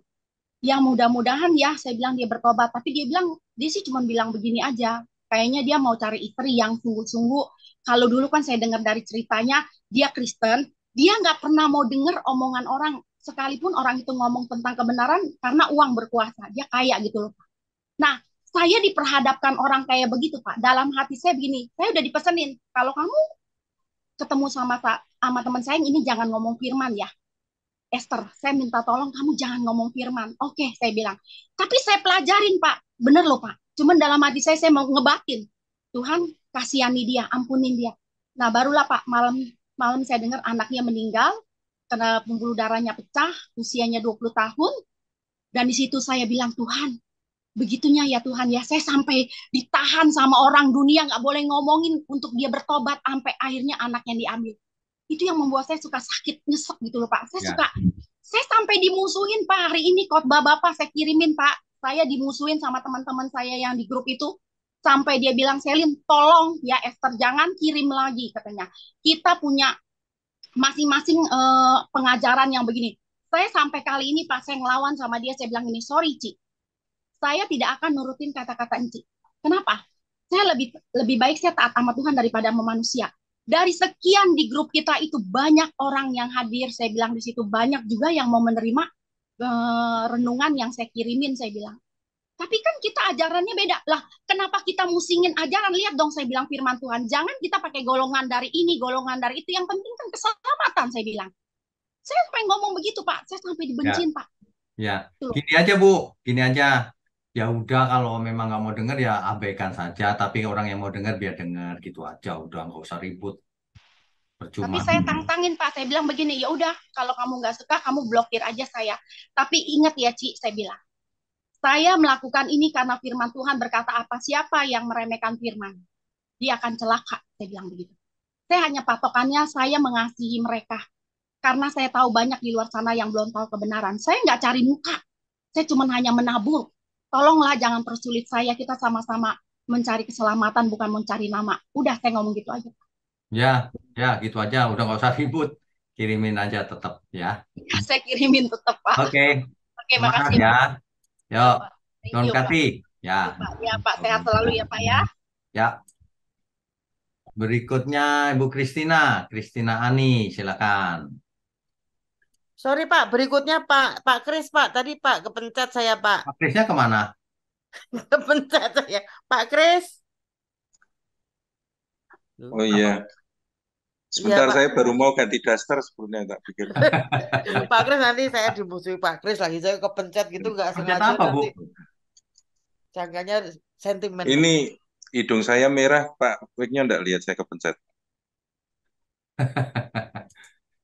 Yang mudah-mudahan ya, saya bilang dia bertobat. Tapi dia bilang, dia sih cuma bilang begini aja. Kayaknya dia mau cari istri yang sungguh-sungguh. Kalau dulu kan saya dengar dari ceritanya, dia Kristen. Dia nggak pernah mau dengar omongan orang. Sekalipun orang itu ngomong tentang kebenaran, karena uang berkuasa. Dia kaya gitu loh. Nah, saya diperhadapkan orang kayak begitu, Pak. Dalam hati saya begini, saya udah dipesenin, kalau kamu ketemu sama teman saya ini jangan ngomong firman ya. Esther, saya minta tolong kamu jangan ngomong firman. Oke, saya bilang. Tapi saya pelajarin, Pak. Bener loh, Pak. Cuman dalam hati saya mau ngebatin. Tuhan, kasihani dia, ampunin dia. Nah, barulah, Pak, malam malam saya dengar anaknya meninggal karena pembuluh darahnya pecah, usianya 20 tahun. Dan di situ saya bilang, Tuhan, begitunya ya Tuhan ya. Saya sampai ditahan sama orang dunia, nggak boleh ngomongin untuk dia bertobat, sampai akhirnya anaknya diambil. Itu yang membuat saya suka sakit nyesek gitu loh Pak. ya, Saya sampai dimusuhin Pak. Hari ini khotbah Bapak saya kirimin Pak. Saya dimusuhin sama teman-teman saya yang di grup itu. Sampai dia bilang, Selin, tolong ya Esther, jangan kirim lagi katanya. Kita punya masing-masing pengajaran yang begini. Saya sampai kali ini Pak, saya ngelawan sama dia, saya bilang ini, sorry Ci, saya tidak akan nurutin kata-kata Ci. Kenapa? Saya lebih baik saya taat sama Tuhan daripada sama manusia. Dari sekian di grup kita itu banyak orang yang hadir, saya bilang di situ banyak juga yang mau menerima renungan yang saya kirimin, saya bilang. Tapi kan kita ajarannya beda lah. Kenapa kita musingin ajaran? Lihat dong, saya bilang firman Tuhan. Jangan kita pakai golongan dari ini, golongan dari itu. Yang penting kan keselamatan, saya bilang. Saya sampai ngomong begitu Pak. Saya sampai ya, dibencin Pak. ya. Tuh. Gini aja Bu, gini aja. Ya udah kalau memang nggak mau dengar ya abaikan saja. Tapi orang yang mau dengar biar dengar gitu aja. Udah nggak usah ribut. Tapi Percuma. saya tantangin Pak. Saya bilang begini, ya udah kalau kamu nggak suka, kamu blokir aja saya. Tapi ingat ya Ci, saya bilang. Saya melakukan ini karena firman Tuhan berkata apa, siapa yang meremehkan firman, dia akan celaka. Saya bilang begitu. Saya hanya patokannya saya mengasihi mereka. Karena saya tahu banyak di luar sana yang belum tahu kebenaran. Saya nggak cari muka. Saya cuma hanya menabur. Tolonglah jangan persulit saya. Kita sama-sama mencari keselamatan, bukan mencari nama. Udah, saya ngomong gitu aja. Ya, ya gitu aja. Udah nggak usah ribut. Kirimin aja tetap ya. Saya kirimin tetap, Pak. Oke, Oke, semangat makasih. ya. Ya, Yuk, Pak. Thank non you, Pak. kati. Ya. Pak. Ya, Pak. Sehat selalu ya, Pak ya. Ya. Berikutnya Ibu Kristina, Kristina Ani, silakan. Sorry Pak, berikutnya Pak Kris Pak. Tadi Pak kepencet saya Pak. Pak Krisnya kemana? Kepencet saya. Pak Kris. Oh iya, Iya sebentar Pak. saya baru mau ganti daster sebelumnya tak pikir. Pak Kris nanti saya dimusuhi Pak Kris lagi. Saya kepencet gitu nggak Pencet sengaja apa, Bu? nanti. Sangkanya sentimen. Ini hidung saya merah, Pak Wiknya enggak lihat saya kepencet.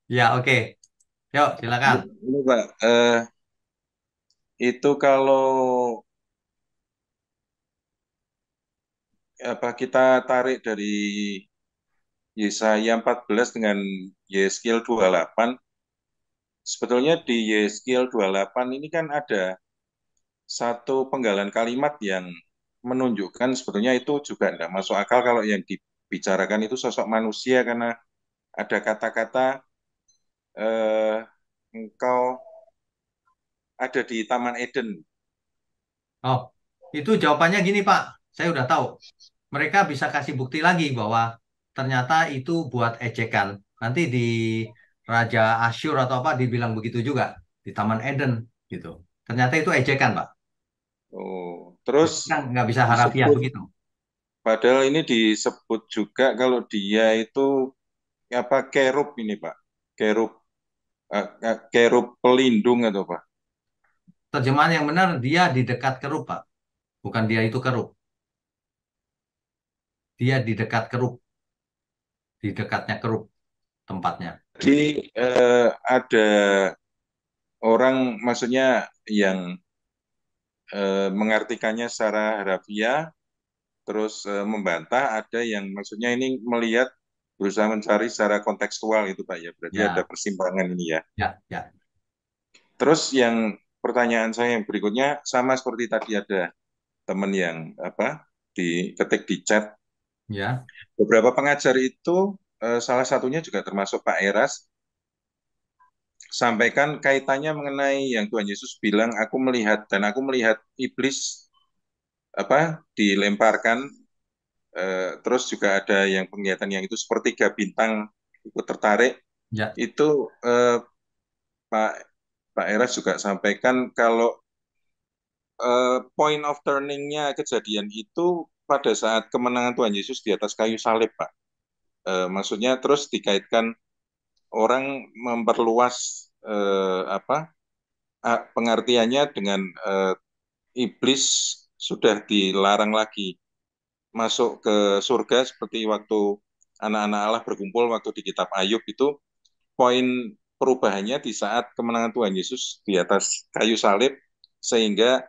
Ya, oke. Yuk, silakan. Ini Pak, itu kalau apa kita tarik dari Yesaya 14 dengan Yeskiel 28, sebetulnya di Yeskiel 28 ini kan ada satu penggalan kalimat yang menunjukkan sebetulnya itu juga tidak masuk akal kalau yang dibicarakan itu sosok manusia karena ada kata-kata eh, engkau ada di Taman Eden. Oh, itu jawabannya gini, Pak. Saya udah tahu. Mereka bisa kasih bukti lagi bahwa ternyata itu buat ejekan. Nanti di Raja Asyur atau apa dibilang begitu juga di Taman Eden gitu. Ternyata itu ejekan, Pak. Oh, Jadi terus kan nggak bisa harafiah disebut, begitu. padahal ini disebut juga kalau dia itu apa kerub ini Pak, kerub kerub pelindung atau Pak. Terjemahan yang benar dia di dekat kerub, Pak. Bukan dia itu kerub. Dia di dekat kerub, di dekatnya kerub tempatnya. Jadi ada orang maksudnya yang mengartikannya secara harafiah, terus membantah, ada yang maksudnya ini melihat berusaha mencari secara kontekstual itu Pak ya, berarti ada Ya, persimpangan ini ya. ya, ya, Terus yang pertanyaan saya yang berikutnya sama seperti tadi ada teman yang apa diketik di chat. ya, Beberapa pengajar itu salah satunya juga termasuk Pak Eras sampaikan kaitannya mengenai yang Tuhan Yesus bilang aku melihat dan aku melihat iblis apa dilemparkan terus juga ada yang penglihatan yang itu sepertiga bintang ikut tertarik ya, itu Pak Pak Eras juga sampaikan kalau point of turning-nya kejadian itu pada saat kemenangan Tuhan Yesus di atas kayu salib, Pak. Maksudnya terus dikaitkan orang memperluas apa pengertiannya dengan iblis sudah dilarang lagi masuk ke surga seperti waktu anak-anak Allah berkumpul waktu di kitab Ayub itu poin perubahannya di saat kemenangan Tuhan Yesus di atas kayu salib sehingga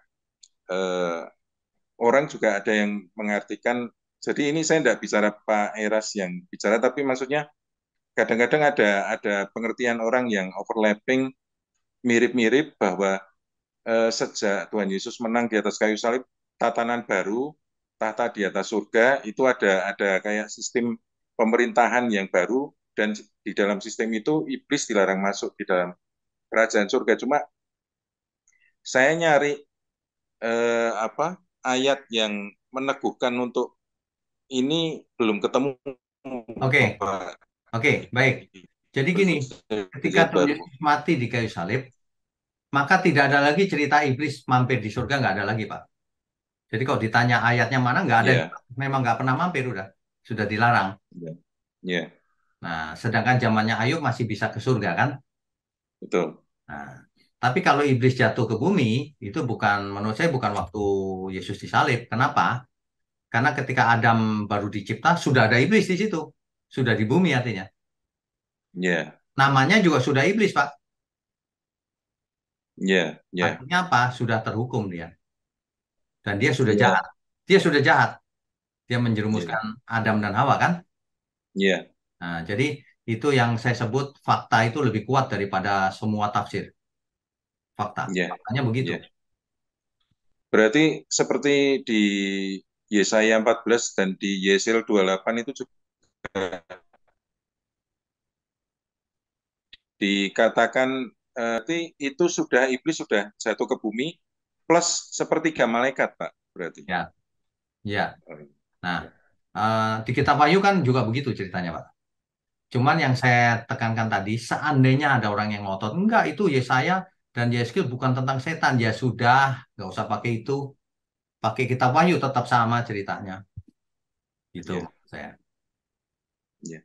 eh, orang juga ada yang mengartikan jadi ini saya tidak bicara Pak Eras yang bicara tapi maksudnya kadang-kadang ada pengertian orang yang overlapping mirip-mirip bahwa sejak Tuhan Yesus menang di atas kayu salib, tatanan baru, tahta di atas surga, itu ada kayak sistem pemerintahan yang baru, dan di dalam sistem itu iblis dilarang masuk di dalam kerajaan surga. Cuma saya nyari apa ayat yang meneguhkan untuk ini belum ketemu. oke, oke, baik. Jadi gini, ketika Lihat Tuhan baru. Yesus mati di kayu salib, maka tidak ada lagi cerita iblis mampir di surga, nggak ada lagi, Pak. Jadi kalau ditanya ayatnya mana, nggak ada, Ya, memang nggak pernah mampir, sudah dilarang. ya, ya, Nah, sedangkan zamannya Ayub masih bisa ke surga, kan? betul. Nah, tapi kalau iblis jatuh ke bumi, itu bukan, menurut saya bukan waktu Yesus disalib. Kenapa? Karena ketika Adam baru dicipta, sudah ada iblis di situ. Sudah di bumi artinya. Ya, Namanya juga sudah iblis, Pak. ya, ya, Artinya apa? Sudah terhukum dia. Dan dia sudah ya, jahat. Dia sudah jahat. Dia ya, menjerumuskan Adam dan Hawa, kan? ya, Nah, jadi itu yang saya sebut fakta itu lebih kuat daripada semua tafsir. Fakta. ya, Faktanya begitu. ya. Berarti seperti di Yesaya 14 dan di Yesel 28 itu juga dikatakan itu sudah iblis sudah jatuh ke bumi plus sepertiga malaikat, Pak. Berarti. Ya, ya. Nah, Ya. di Kitab Wahyu kan juga begitu ceritanya, Pak. Cuman yang saya tekankan tadi, seandainya ada orang yang ngotot, enggak itu Yesaya dan Yeskil bukan tentang setan, ya sudah, nggak usah pakai itu, pakai Kitab Wahyu tetap sama ceritanya, gitu Ya, saya. ya,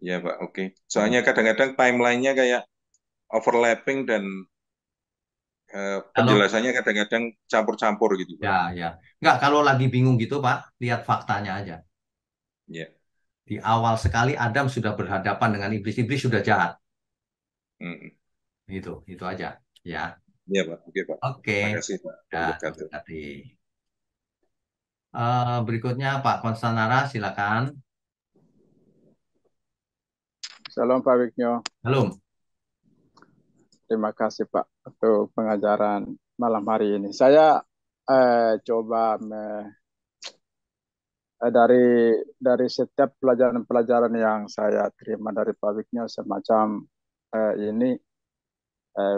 ya, Pak. Oke. Hmm. Soalnya kadang-kadang timelinenya kayak overlapping dan Kalau penjelasannya kadang-kadang campur-campur gitu, ya Pak. ya, nggak kalau lagi bingung gitu Pak, lihat faktanya aja. Ya. Di awal sekali Adam sudah berhadapan dengan iblis. Iblis sudah jahat. Hmm. Itu aja. Ya. Iya, Pak. Oke, Pak. Oke. Terima kasih, Pak. Ya, Wabarakatuh. berkati. Berikutnya Pak Konstanara, silakan. Shalom Pak Wiknyo. Halo. Terima kasih Pak untuk pengajaran malam hari ini. Saya coba dari setiap pelajaran-pelajaran yang saya terima dari Pak Wiknyo semacam ini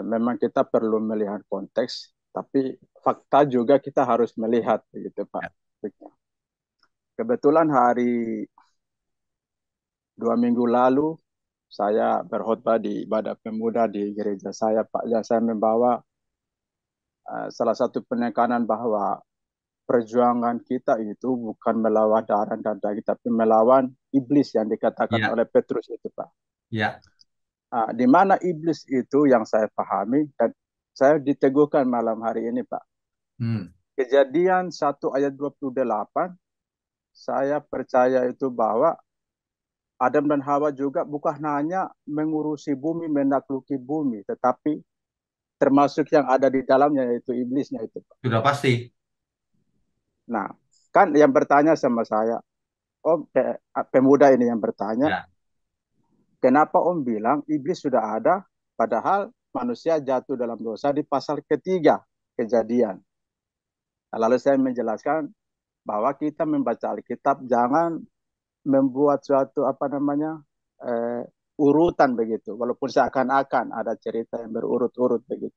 memang kita perlu melihat konteks, tapi fakta juga kita harus melihat begitu Pak Wiknyo. Kebetulan hari 2 minggu lalu saya berkhotbah di ibadah pemuda di gereja saya Pak. Ya, saya membawa salah satu penekanan bahwa perjuangan kita itu bukan melawan darah dan daging, tapi melawan iblis yang dikatakan Ya. oleh Petrus itu Pak. Ya. Di mana iblis itu yang saya pahami dan saya diteguhkan malam hari ini Pak. Kejadian 1 ayat 28, saya percaya itu bahwa Adam dan Hawa juga bukan hanya mengurusi bumi, menakluki bumi, tetapi termasuk yang ada di dalamnya yaitu iblisnya itu Pak. Sudah pasti. Nah, kan yang bertanya sama saya, Om, pemuda ini yang bertanya, Ya. kenapa Om bilang iblis sudah ada, padahal manusia jatuh dalam dosa di pasal ketiga Kejadian. Nah, lalu saya menjelaskan bahwa kita membaca Alkitab jangan membuat suatu urutan begitu, walaupun seakan-akan ada cerita yang berurut-urut begitu.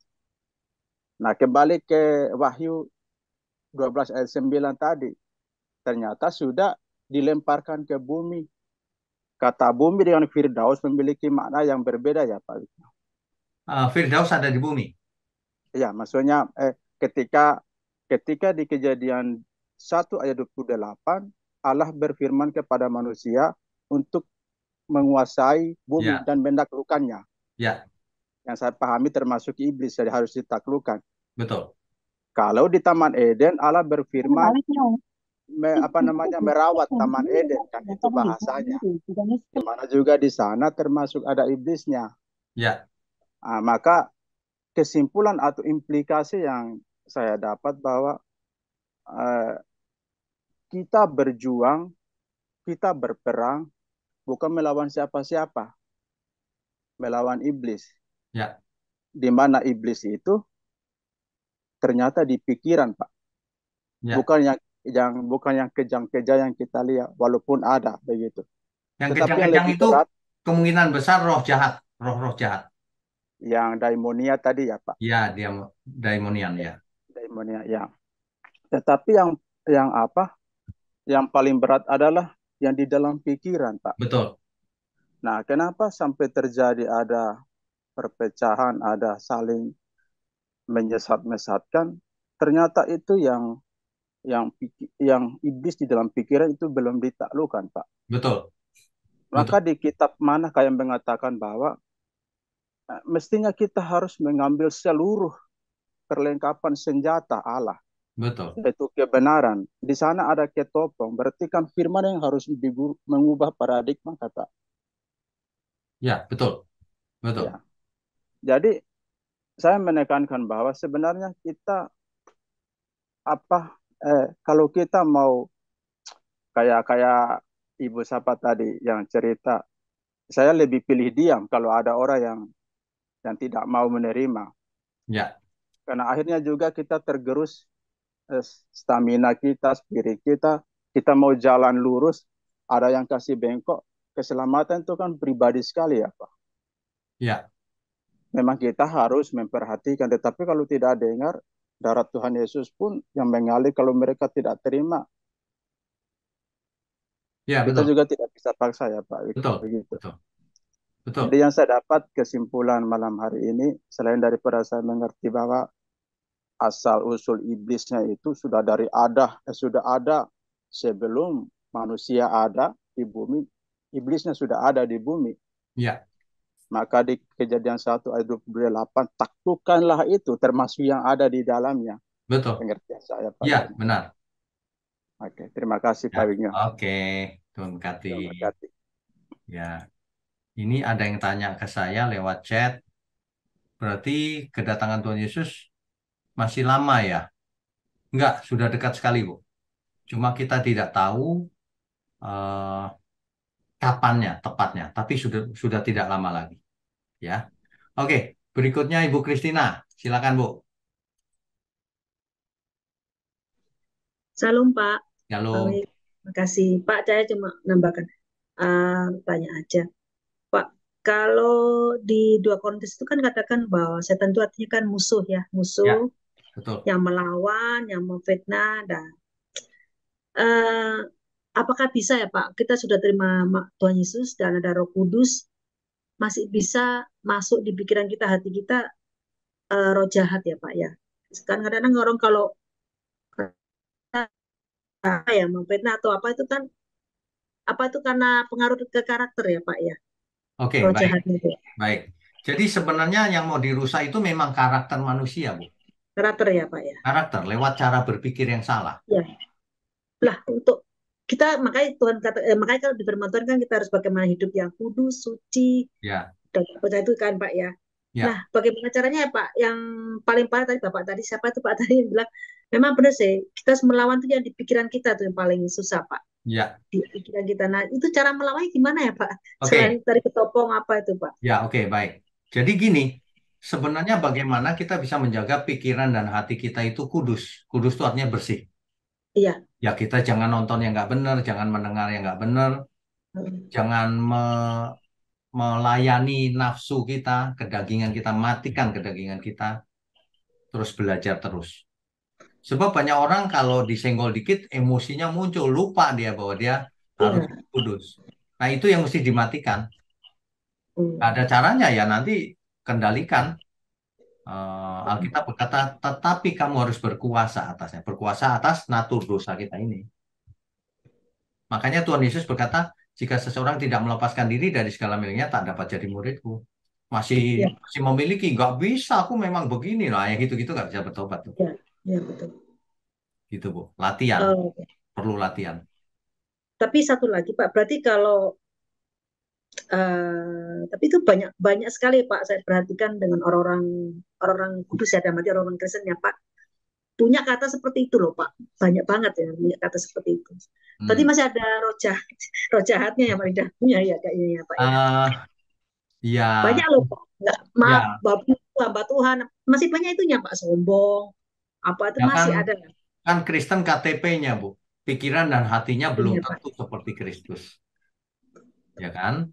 Nah, kembali ke Wahyu 12 ayat 9 tadi, ternyata sudah dilemparkan ke bumi. Kata bumi dengan Firdaus memiliki makna yang berbeda ya Pak. Firdaus ada di bumi. Ya, maksudnya ketika di Kejadian 1 ayat 28, Allah berfirman kepada manusia untuk menguasai bumi Ya. dan menaklukkannya. Ya. Yang saya pahami termasuk iblis, jadi harus ditaklukkan. Betul. Kalau di Taman Eden Allah berfirman merawat Taman Eden, kan itu bahasanya. Dimana juga di sana termasuk ada iblisnya. Ya. Maka kesimpulan atau implikasi yang saya dapat bahwa kita berjuang, kita berperang bukan melawan siapa-siapa, melawan iblis. Ya. Di mana iblis itu ternyata di pikiran Pak. Ya. Bukan yang kejang-kejang yang kita lihat, walaupun ada begitu. Yang Tetapi yang kejang-kejang lebih itu berat, kemungkinan besar roh jahat, roh-roh jahat. yang daimonia tadi ya Pak. Ya, dia daimonian ya. Daimonia ya. Tetapi yang paling berat adalah yang di dalam pikiran Pak. Betul. Nah, kenapa sampai terjadi ada perpecahan, ada saling menyesat-mesatkan? Ternyata itu yang iblis di dalam pikiran itu belum ditaklukkan Pak. Betul. Maka di kitab mana kayak mengatakan bahwa mestinya kita harus mengambil seluruh perlengkapan senjata Allah. Betul. Yaitu kebenaran. Di sana ada ketopong, berarti kan firman yang harus mengubah paradigma kata. Ya, betul. Betul. Ya. Jadi saya menekankan bahwa sebenarnya kita kalau kita mau kayak Ibu siapa tadi yang cerita, saya lebih pilih diam kalau ada orang yang tidak mau menerima. Ya. Karena akhirnya juga kita tergerus stamina kita, spirit kita mau jalan lurus, ada yang kasih bengkok. Keselamatan itu kan pribadi sekali ya Pak. Ya. Memang kita harus memperhatikan, tetapi kalau tidak dengar, darah Tuhan Yesus pun yang mengalir kalau mereka tidak terima. Ya, Kita betul. juga tidak bisa paksa ya Pak. Betul. Begitu. Betul. Betul. Jadi yang saya dapat kesimpulan malam hari ini, selain daripada saya mengerti bahwa asal usul iblisnya itu sudah ada sebelum manusia ada di bumi, iblisnya sudah ada di bumi. Ya. Maka di Kejadian 1 ayat 28, taklukkanlah itu termasuk yang ada di dalamnya. Betul. Pengertian saya Pak. Ya, benar. Oke, terima kasih Ya. Pak Wigno. Oke. Tuhan berkati. Tuhan berkati. Ya, ini ada yang tanya ke saya lewat chat. Berarti kedatangan Tuhan Yesus masih lama ya? Enggak, sudah dekat sekali, Bu. Cuma kita tidak tahu eh, kapannya tepatnya, tapi sudah tidak lama lagi. Ya, oke. Berikutnya Ibu Kristina, silakan Bu. Salam Pak. Halo. Baik, makasih Pak. Saya cuma nambahkan tanya aja, Pak. Kalau di 2 Korintus itu kan katakan bahwa setan itu artinya kan musuh ya, musuh Ya, betul. yang melawan, yang memfitnah. Dan eh, apakah bisa ya Pak? Kita sudah terima Tuhan Yesus dan ada Roh Kudus, masih bisa masuk di pikiran kita, hati kita, roh jahat ya Pak ya. Sekarang kadang-kadang orang kalau apa ya memfitnah atau apa itu karena pengaruh ke karakter ya Pak ya, Oke, roh baik. jahatnya itu. Baik. Jadi sebenarnya yang mau dirusak itu memang karakter manusia, Bu. Karakter ya Pak ya. Karakter lewat cara berpikir yang salah. Ya. Lah untuk kita makanya Tuhan kata makanya kalau di firman Tuhan kan kita harus bagaimana hidup yang kudus, suci Ya, dan percaya itu kan Pak ya. ya. Nah, bagaimana caranya ya Pak? Yang paling parah tadi Bapak tadi siapa itu Pak tadi yang bilang memang benar sih kita harus melawan itu yang di pikiran kita tuh yang paling susah Pak. Ya, Di pikiran kita. Nah, itu cara melawannya gimana ya Pak? oke. Selain dari ketopong apa itu Pak? Ya, oke, baik. Jadi gini, sebenarnya bagaimana kita bisa menjaga pikiran dan hati kita itu kudus. Kudus itu artinya bersih. Iya. Ya, kita jangan nonton yang nggak benar, jangan mendengar yang nggak benar, jangan melayani nafsu kita, kedagingan kita, matikan kedagingan kita, terus belajar terus. Sebab banyak orang kalau disenggol dikit, emosinya muncul, lupa dia bahwa dia harus Iya. kudus. Nah, itu yang mesti dimatikan. Hmm. Ada caranya ya, nanti kendalikan. Alkitab berkata, tetapi kamu harus berkuasa atasnya. Berkuasa atas natur dosa kita ini. Makanya Tuhan Yesus berkata, jika seseorang tidak melepaskan diri dari segala miliknya, tak dapat jadi muridku. Masih Ya. memiliki, nggak bisa, aku memang begini. Nah, yang gitu-gitu nggak bisa bertobat. Tuh. Ya, ya betul. Gitu, Bu. Latihan. Perlu latihan. Tapi satu lagi Pak, berarti kalau tapi itu banyak sekali Pak, saya perhatikan dengan orang-orang kudus ya, dan orang-orang Kristen ya Pak, punya kata seperti itu loh Pak, banyak banget ya punya kata seperti itu. Berarti masih ada roh jahatnya yang paling punya ya kayaknya ya Pak ya. Ya. Banyak loh Pak, nggak maaf ya. Hamba Tuhan masih banyak itunya Pak, sombong apa itu ya, masih ada. Kan Kristen KTP-nya Bu, pikiran dan hatinya belum tentu seperti Kristus, ya kan?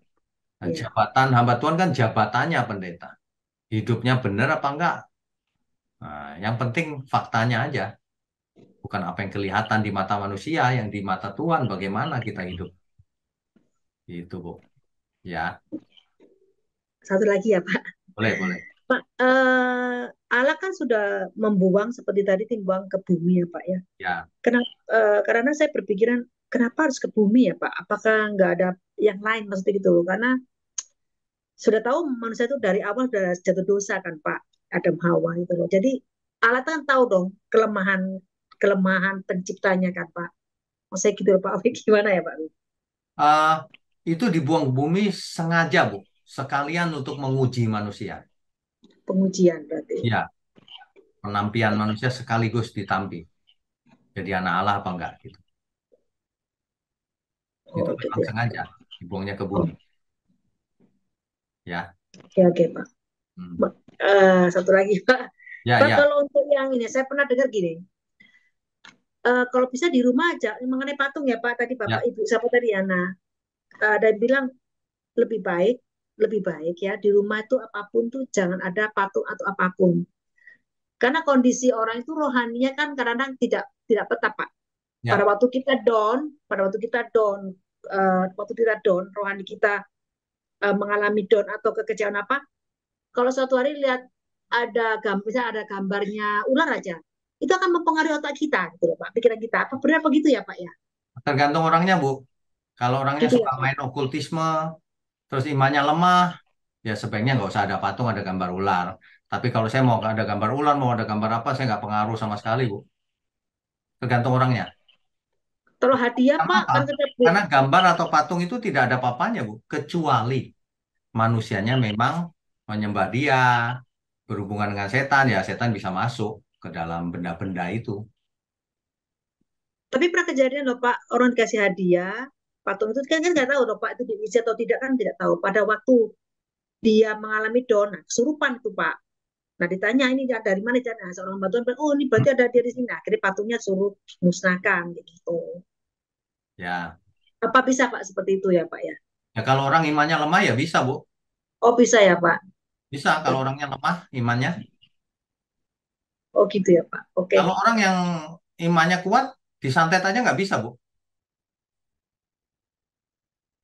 Nah, jabatan hamba Tuhan kan jabatannya pendeta. Hidupnya benar apa enggak? Nah, yang penting faktanya aja. Bukan apa yang kelihatan di mata manusia, yang di mata Tuhan bagaimana kita hidup. Itu, Bu. Ya. Satu lagi ya, Pak. Boleh. Pak, Allah kan sudah membuang seperti tadi timbuang ke bumi ya, Pak ya. Ya. Karena saya berpikiran kenapa harus ke bumi ya, Pak? Apakah nggak ada yang lain maksudnya gitu? Karena sudah tahu manusia itu dari awal sudah jatuh dosa kan Pak, Adam Hawa itu loh. Jadi Allah kan tahu dong kelemahan penciptanya kan Pak. Maksudnya gitu loh, Pak. Gimana ya Pak? Itu dibuang ke bumi sengaja Bu, sekalian untuk menguji manusia. Pengujian berarti. Ya. Penampian manusia sekaligus ditampi. Jadi anak Allah apa enggak gitu. Itu memang sengaja dibuangnya ke bumi. Ya. Oke Pak. Satu lagi Pak. Ya. Kalau untuk yang ini saya pernah dengar gini. Kalau bisa di rumah aja mengenai patung ya Pak, tadi Bapak Ibu siapa tadi ya, nah ada yang bilang lebih baik ya di rumah itu apapun tuh jangan ada patung atau apapun, karena kondisi orang itu rohaninya kan kadang-kadang tidak peta Pak. Pada waktu kita down rohani kita mengalami down atau kekecewaan apa, kalau suatu hari lihat misalnya ada gambarnya ular aja, itu akan mempengaruhi otak kita gitu loh Pak, pikiran kita. Apa benar begitu ya Pak ya? Tergantung orangnya Bu. Kalau orangnya gitu suka ya, main okultisme, terus imannya lemah, ya sebaiknya nggak usah ada patung, ada gambar ular. Tapi kalau saya mau ada gambar ular, mau ada gambar apa, saya nggak pengaruh sama sekali Bu. Tergantung orangnya. Kalau hadiah Karena Pak, apa? kan kita Karena gambar atau patung itu tidak ada papanya, Bu. Kecuali manusianya memang menyembah dia, berhubungan dengan setan, ya setan bisa masuk ke dalam benda-benda itu. tapi pernah kejadian loh Pak, orang dikasih hadiah, patung itu kan nggak tahu loh Pak itu diisi atau tidak kan tidak tahu. Pada waktu dia mengalami down, nah, kesurupan itu Pak. Nah ditanya ini dari mana cara? Nah, seorang bantuan bilang, oh ini berarti ada dia di sini. Nah, akhirnya patungnya suruh musnahkan gitu. Ya. Apa bisa Pak seperti itu ya Pak ya? Ya kalau orang imannya lemah ya bisa, Bu. Oh bisa ya Pak. Bisa kalau Oh, orangnya lemah imannya. oh gitu ya Pak. Oke. Kalau orang yang imannya kuat, disantet aja nggak bisa, Bu.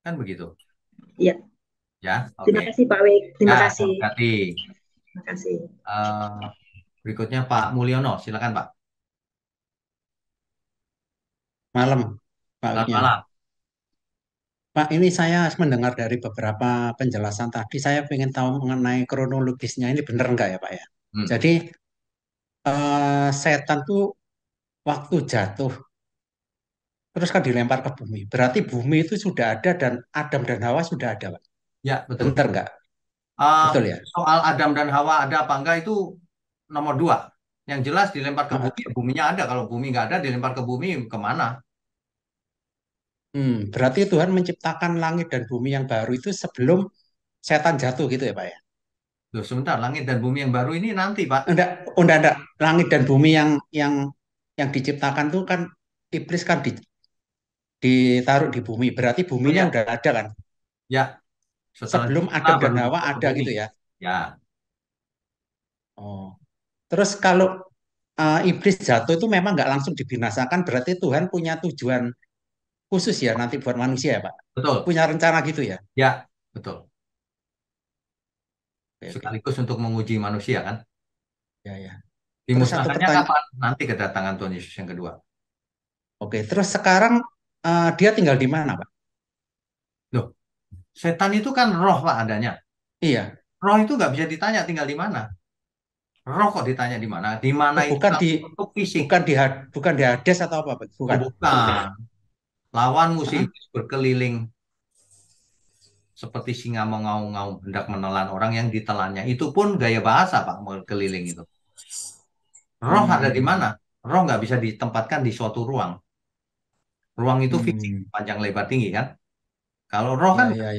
Kan begitu. Iya. Ya, Terima oke. kasih Pak Wik. Terima Ya, kasih. terima kasih. Terima kasih. Berikutnya Pak Mulyono, silakan Pak. Malam, Pak Selamat Wiknya. malam. Pak, ini saya mendengar dari beberapa penjelasan tadi, saya ingin tahu mengenai kronologisnya. Ini benar nggak ya, Pak ya? Jadi, setan tuh waktu jatuh, terus kan dilempar ke bumi. Berarti bumi itu sudah ada dan Adam dan Hawa sudah ada, Pak. Ya, betul. Benar nggak? Betul ya? Soal Adam dan Hawa ada apa enggak itu nomor 2. Yang jelas dilempar ke bumi, buminya ada. Kalau bumi nggak ada, dilempar ke bumi kemana? Berarti Tuhan menciptakan langit dan bumi yang baru itu sebelum setan jatuh gitu ya, Pak ya? Loh, sebentar, langit dan bumi yang baru ini nanti, Pak. Enggak. Langit dan bumi yang diciptakan tuh kan iblis kan ditaruh di bumi. Berarti buminya Oh, ya. udah ada kan? Ya, Sebelum setelah Adam dan baru Hawa ke ada bumi. gitu ya. Ya, Oh. Terus kalau iblis jatuh itu memang nggak langsung dibinasakan, berarti Tuhan punya tujuan khusus ya nanti buat manusia ya, Pak. betul. Punya rencana gitu ya. Ya, betul. Oke. Sekaligus untuk menguji manusia kan. Ya. Terus satu Dimusnahkannya pertanyaan. kapan? Nanti kedatangan Tuhan Yesus yang kedua. Oke, terus sekarang dia tinggal di mana, Pak? Loh, setan itu kan roh, Pak, adanya. Iya. Roh itu nggak bisa ditanya tinggal di mana. Roh kok ditanya di mana? Di mana itu Bukan di untuk fisik. bukan di Hades atau apa, Pak? Bukan. Oh, bukan. Lawanmu sih Hah? berkeliling seperti singa mengaum-ngaum hendak menelan orang yang ditelannya. Itu pun gaya bahasa, Pak, berkeliling itu. Roh ada di mana? Roh nggak bisa ditempatkan di suatu ruang. Ruang itu fisik, panjang lebar tinggi kan? Kalau roh kan Ya.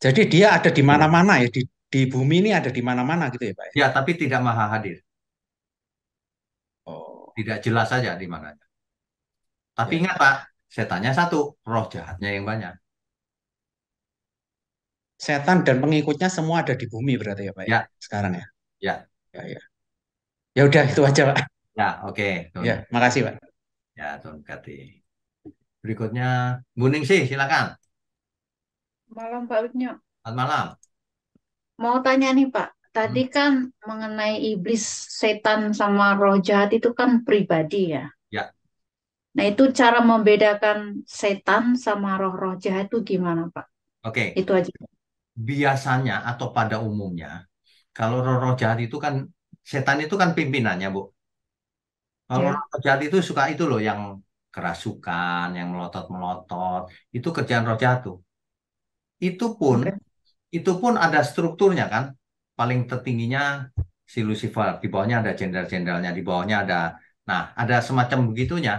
Jadi dia ada di mana-mana ya di bumi ini ada di mana-mana gitu ya, Pak ya? ya, tapi tidak maha hadir. Oh, Tidak jelas saja di mana. Tapi ya. ingat, Pak, setannya satu, roh jahatnya yang banyak. Setan dan pengikutnya semua ada di bumi berarti ya, Pak ya? Ya, Sekarang ya. ya, Ya. Ya udah itu aja, Pak. ya, oke. Ya, makasih, Pak. Ya, Tuhan berkati. Berikutnya, Bu Ningsih, silakan. Malam Pak Wiknya. Selamat malam. Mau tanya nih Pak, tadi kan mengenai iblis, setan sama roh jahat itu kan pribadi ya. Ya. Nah itu cara membedakan setan sama roh-roh jahat itu gimana Pak? Oke. Itu aja. Biasanya atau pada umumnya, kalau roh-roh jahat itu kan, setan itu kan pimpinannya, Bu. Kalau Ya. roh jahat itu suka itu loh, yang kerasukan, yang melotot-melotot. Itu kerjaan roh jahat tuh. Itu pun ada strukturnya kan. Paling tertingginya si Lucifer, di bawahnya ada jenderal-jenderalnya, di bawahnya ada, nah ada semacam begitunya.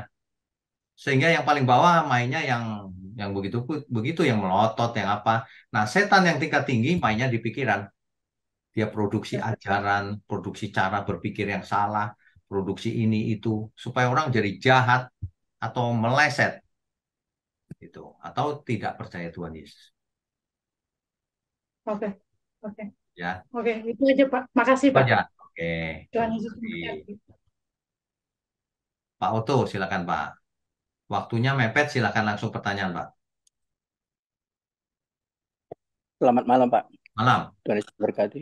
Sehingga yang paling bawah mainnya yang begitu begitu yang melotot, yang apa. Nah, setan yang tingkat tinggi mainnya di pikiran. Dia produksi ajaran, produksi cara berpikir yang salah, produksi ini itu supaya orang jadi jahat atau meleset gitu, atau tidak percaya Tuhan Yesus. Oke. Ya. Oke, itu aja Pak. Makasih Pak. Ya. Oke. Tuhan Yesus memberkati. Pak Oto, silakan Pak. Waktunya mepet, silakan langsung pertanyaan Pak. Selamat malam Pak. Malam. Tuhan Yesus berkati.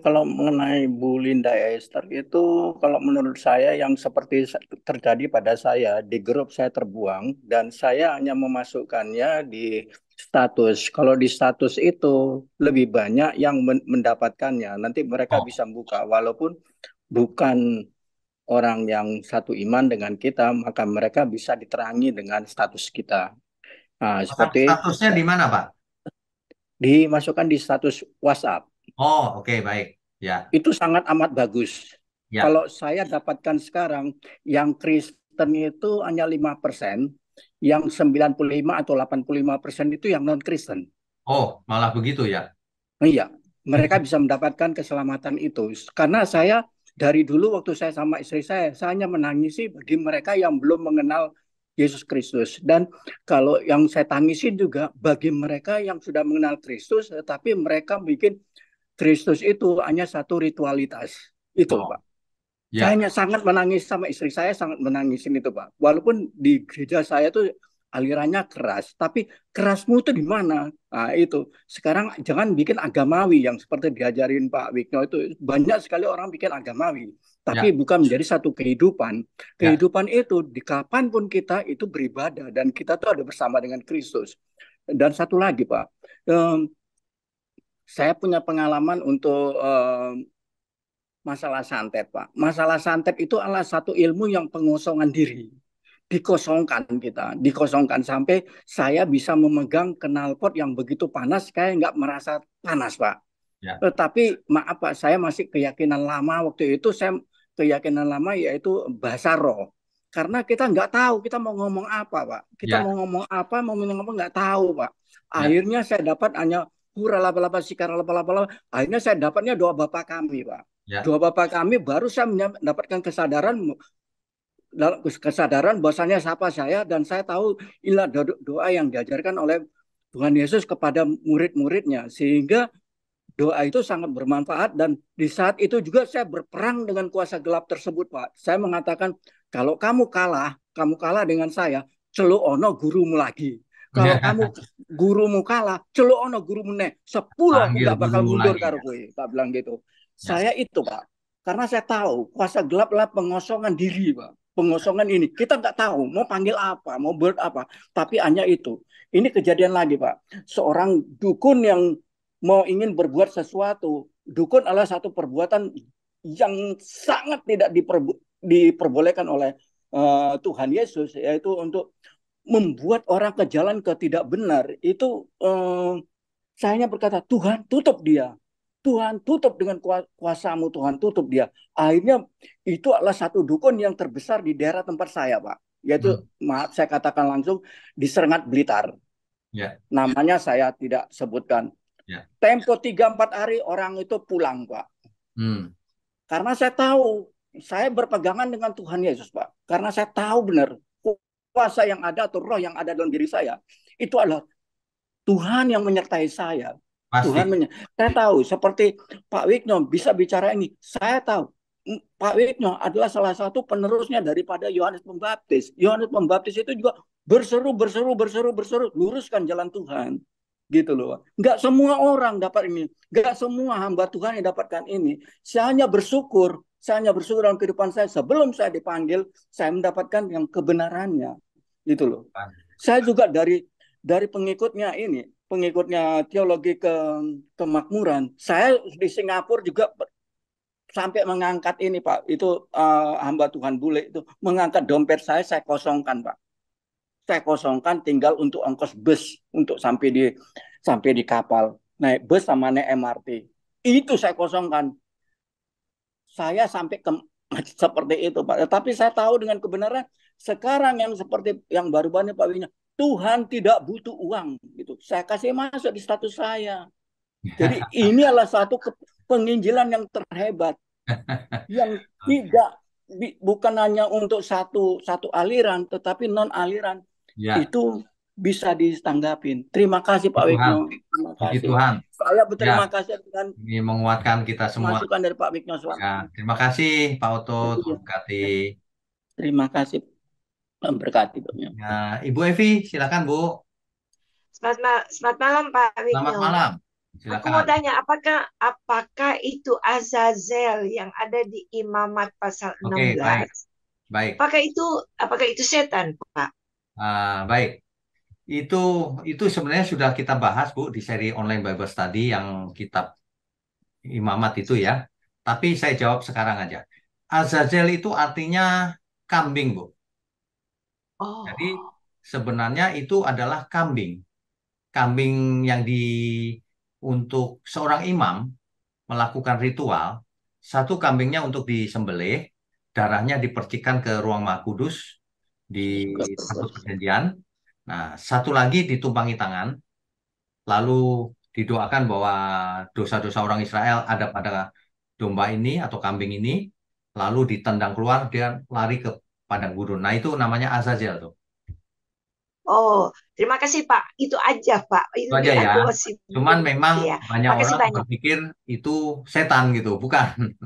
Kalau mengenai Bu Linda Esther itu, kalau menurut saya yang seperti terjadi pada saya, di grup saya terbuang dan saya hanya memasukkannya di status. Kalau di status itu lebih banyak yang mendapatkannya. Nanti mereka bisa buka, walaupun bukan orang yang satu iman dengan kita, maka mereka bisa diterangi dengan status kita. Nah, seperti Statusnya di mana, Pak? dimasukkan di status WhatsApp. Oh, oke, baik. Ya, Itu sangat amat bagus. ya. Kalau saya dapatkan sekarang, yang Kristen itu hanya 5%, yang 95 atau 85% itu yang non-Kristen. Oh, malah begitu ya. Iya, mereka bisa mendapatkan keselamatan itu. Karena saya dari dulu waktu saya sama istri saya hanya menangisi bagi mereka yang belum mengenal Yesus Kristus. Dan kalau yang saya tangisi juga bagi mereka yang sudah mengenal Kristus, tetapi mereka bikin Kristus itu hanya satu ritualitas. Itu, Oh, Pak. ya. Saya hanya sangat menangis sama istri saya, sangat menangisin itu, Pak. Walaupun di gereja saya tuh alirannya keras, tapi kerasmu itu di mana? Nah, itu. Sekarang jangan bikin agamawi yang seperti diajarin Pak Wigno itu. Banyak sekali orang bikin agamawi, tapi Ya, bukan menjadi satu kehidupan. ya. Kehidupan itu di kapanpun kita itu beribadah dan kita tuh ada bersama dengan Kristus. Dan satu lagi, Pak. Em, saya punya pengalaman untuk masalah santet, Pak. Masalah santet itu adalah satu ilmu yang pengosongan diri. Dikosongkan kita, dikosongkan sampai saya bisa memegang knalpot yang begitu panas, kayak nggak merasa panas, Pak. Ya. Tetapi maaf Pak, saya masih keyakinan lama waktu itu, saya keyakinan lama yaitu bahasa roh. Karena kita nggak tahu kita mau ngomong apa, Pak. Kita Ya. mau ngomong apa, mau ngomong apa nggak tahu, Pak. Ya. Akhirnya saya dapat hanya hura laba-laba sikara laba-laba. Akhirnya saya dapatnya doa Bapa kami, Pak. Ya. Doa Bapa kami baru saya mendapatkan kesadaran bahwasanya siapa saya, dan saya tahu inilah doa yang diajarkan oleh Tuhan Yesus kepada murid-muridnya, sehingga doa itu sangat bermanfaat. Dan di saat itu juga saya berperang dengan kuasa gelap tersebut, Pak. Saya mengatakan, kalau kamu kalah dengan saya, celuk ono gurumu lagi. Kalau kamu gurumu kalah, celuk ono gurumu ne. 10 aku Panggil nggak bakal guru mundur lagi. karo kowe. Tak bilang gitu. Ya. Saya itu, Pak. Karena saya tahu kuasa gelap adalah pengosongan diri, Pak. Pengosongan ini. Kita nggak tahu mau panggil apa, mau buat apa. Tapi hanya itu. Ini kejadian lagi, Pak. Seorang dukun yang mau ingin berbuat sesuatu. Dukun adalah satu perbuatan yang sangat tidak diperbolehkan oleh Tuhan Yesus, yaitu untuk membuat orang ke jalan ke tidak benar. Itu saya hanya berkata, Tuhan tutup dia. Tuhan tutup dengan kuasamu, Tuhan tutup dia. Akhirnya itu adalah satu dukun yang terbesar di daerah tempat saya, Pak. Yaitu, maaf saya katakan langsung, di Serengat Blitar. Ya. Namanya saya tidak sebutkan. Ya. Tempo 3-4 hari orang itu pulang, Pak. Karena saya tahu, saya berpegangan dengan Tuhan Yesus, Pak. Karena saya tahu benar, kuasa yang ada atau roh yang ada dalam diri saya, itu adalah Tuhan yang menyertai saya. Pasti. Saya tahu, seperti Pak Wigno bisa bicara ini. Saya tahu, Pak Wigno adalah salah satu penerusnya daripada Yohanes Pembaptis. Yohanes Pembaptis itu juga berseru, luruskan jalan Tuhan. Gitu loh. Nggak semua orang dapat ini. Nggak semua hamba Tuhan yang dapatkan ini. Saya hanya bersyukur dalam kehidupan saya. Sebelum saya dipanggil, saya mendapatkan yang kebenarannya. Gitu loh. Saya juga dari pengikutnya teologi kemakmuran. Saya di Singapura juga sampai mengangkat ini, Pak. Itu hamba Tuhan bule itu mengangkat dompet saya kosongkan, Pak. Saya kosongkan tinggal untuk ongkos bus untuk sampai di kapal, naik bus sama naik MRT. Itu saya kosongkan. Saya sampai seperti itu, Pak. Tapi saya tahu dengan kebenaran sekarang yang seperti yang baru-baru Pak Wina, Tuhan tidak butuh uang gitu. Saya kasih masuk di status saya. Jadi ini adalah satu penginjilan yang terhebat yang tidak bukan hanya untuk satu aliran, tetapi non aliran. Ya. Itu bisa ditanggapin. Terima kasih Pak Wigno. Terima kasih. Tuhan. Saya berterima kasih dengan ini menguatkan kita semua. Masukan dari Pak Wigno. Ya, terima kasih Pak Oto. Berkati. Terima kasih. Berkati. Ya, Ibu Evi, silakan Bu. Selamat malam Pak Wigno. Selamat malam. Silakan. Aku mau tanya, apakah itu Azazel yang ada di Imamat pasal 16? Baik. Apakah itu setan, Pak? Baik, itu sebenarnya sudah kita bahas Bu di seri online Bible Study yang kitab Imamat itu ya. Tapi saya jawab sekarang aja. Azazel itu artinya kambing, Bu. Jadi Oh, sebenarnya itu adalah kambing. Kambing yang untuk seorang imam melakukan ritual, satu kambingnya untuk disembelih, darahnya dipercikan ke ruang Maha Kudus di tabut perjanjian. Nah, satu lagi ditumpangi tangan, lalu didoakan bahwa dosa-dosa orang Israel ada pada domba ini atau kambing ini, lalu ditendang keluar, dia lari ke padang gurun. Nah, itu namanya Azazel tuh. oh, terima kasih Pak. Itu aja Pak. Itu Itu aja biar ya. gosip. Cuman memang Ya, banyak makasih orang banyak. berpikir itu setan gitu, bukan?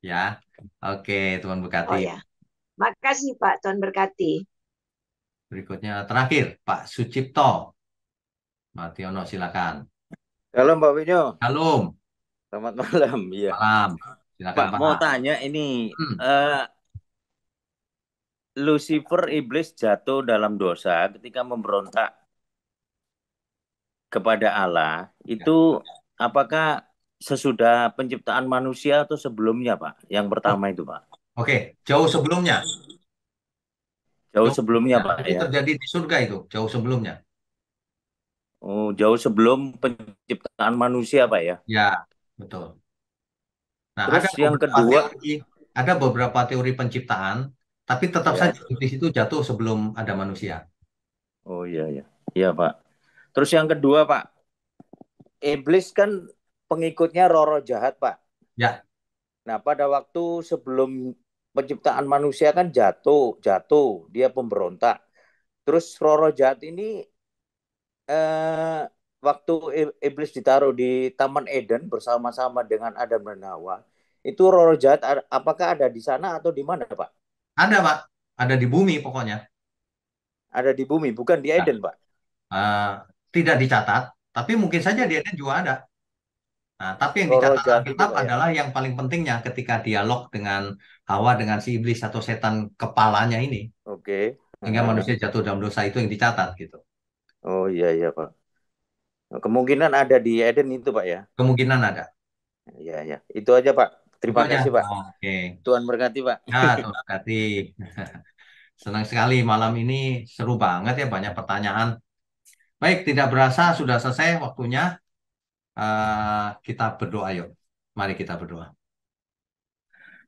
Ya, oke, Tuhan berkati. Oh ya, makasih Pak. Tuhan berkati. Berikutnya terakhir, Pak Sucipto Martiono, silakan. Halo Mbak Winyo, Shalom, selamat malam. Iya, malam. Silakan Pak Pak. mau tanya ini, Lucifer iblis jatuh dalam dosa ketika memberontak kepada Allah. Itu apakah sesudah penciptaan manusia atau sebelumnya, Pak? Yang pertama itu, Pak. Oke, jauh sebelumnya. Jauh sebelumnya, Pak, Itu ya. terjadi di surga itu, jauh sebelumnya. Oh, jauh sebelum penciptaan manusia, Pak, ya. Ya, betul. Nah, Terus yang kedua, ada beberapa teori penciptaan, tapi tetap ya. saja iblis itu jatuh sebelum ada manusia. Oh iya, ya. Iya, Pak. Terus yang kedua, Pak, iblis kan pengikutnya roh-roh jahat, Pak. Ya. Nah, pada waktu sebelum penciptaan manusia kan jatuh, dia pemberontak. Terus roh-roh jahat ini waktu iblis ditaruh di Taman Eden bersama-sama dengan Adam dan Hawa, itu roh-roh jahat apakah ada di sana atau di mana, Pak? Ada, Pak. Ada di bumi pokoknya. Ada di bumi, bukan di Eden, Pak. Tidak dicatat, tapi mungkin saja di Eden juga ada. Nah, tapi yang Roh-roh dicatat jahat itu, Alkitab Pak, ya. adalah yang paling pentingnya ketika dialog dengan Hawa dengan si iblis atau setan kepalanya ini. Oke. Sehingga manusia jatuh dalam dosa itu yang dicatat gitu. Oh iya, iya, Pak. Kemungkinan ada di Eden itu, Pak, ya. Kemungkinan ada. Iya, ya. Itu aja, Pak. Terima Itu aja. kasih, Pak. Oke. Tuhan berkati, Pak. Ya, Tuhan berkati. Senang sekali malam ini, seru banget ya, banyak pertanyaan. Baik, tidak berasa sudah selesai waktunya. Kita berdoa yuk. Mari kita berdoa.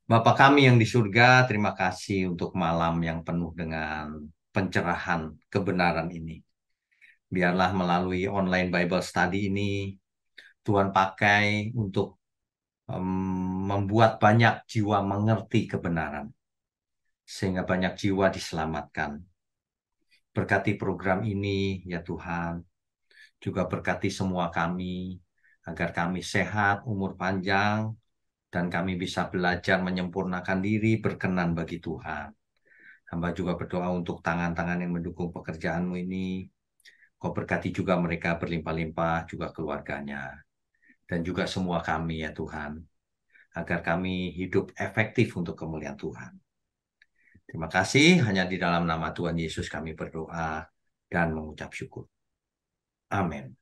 Bapa kami yang di surga, terima kasih untuk malam yang penuh dengan pencerahan kebenaran ini. Biarlah melalui online Bible Study ini, Tuhan pakai untuk membuat banyak jiwa mengerti kebenaran. Sehingga banyak jiwa diselamatkan. Berkati program ini, ya Tuhan. Juga berkati semua kami, agar kami sehat, umur panjang, dan kami bisa belajar menyempurnakan diri berkenan bagi Tuhan. Hamba juga berdoa untuk tangan-tangan yang mendukung pekerjaanmu ini. Kau berkati juga mereka berlimpah-limpah, juga keluarganya. Dan juga semua kami ya Tuhan. Agar kami hidup efektif untuk kemuliaan Tuhan. Terima kasih, hanya di dalam nama Tuhan Yesus kami berdoa dan mengucap syukur. Amin.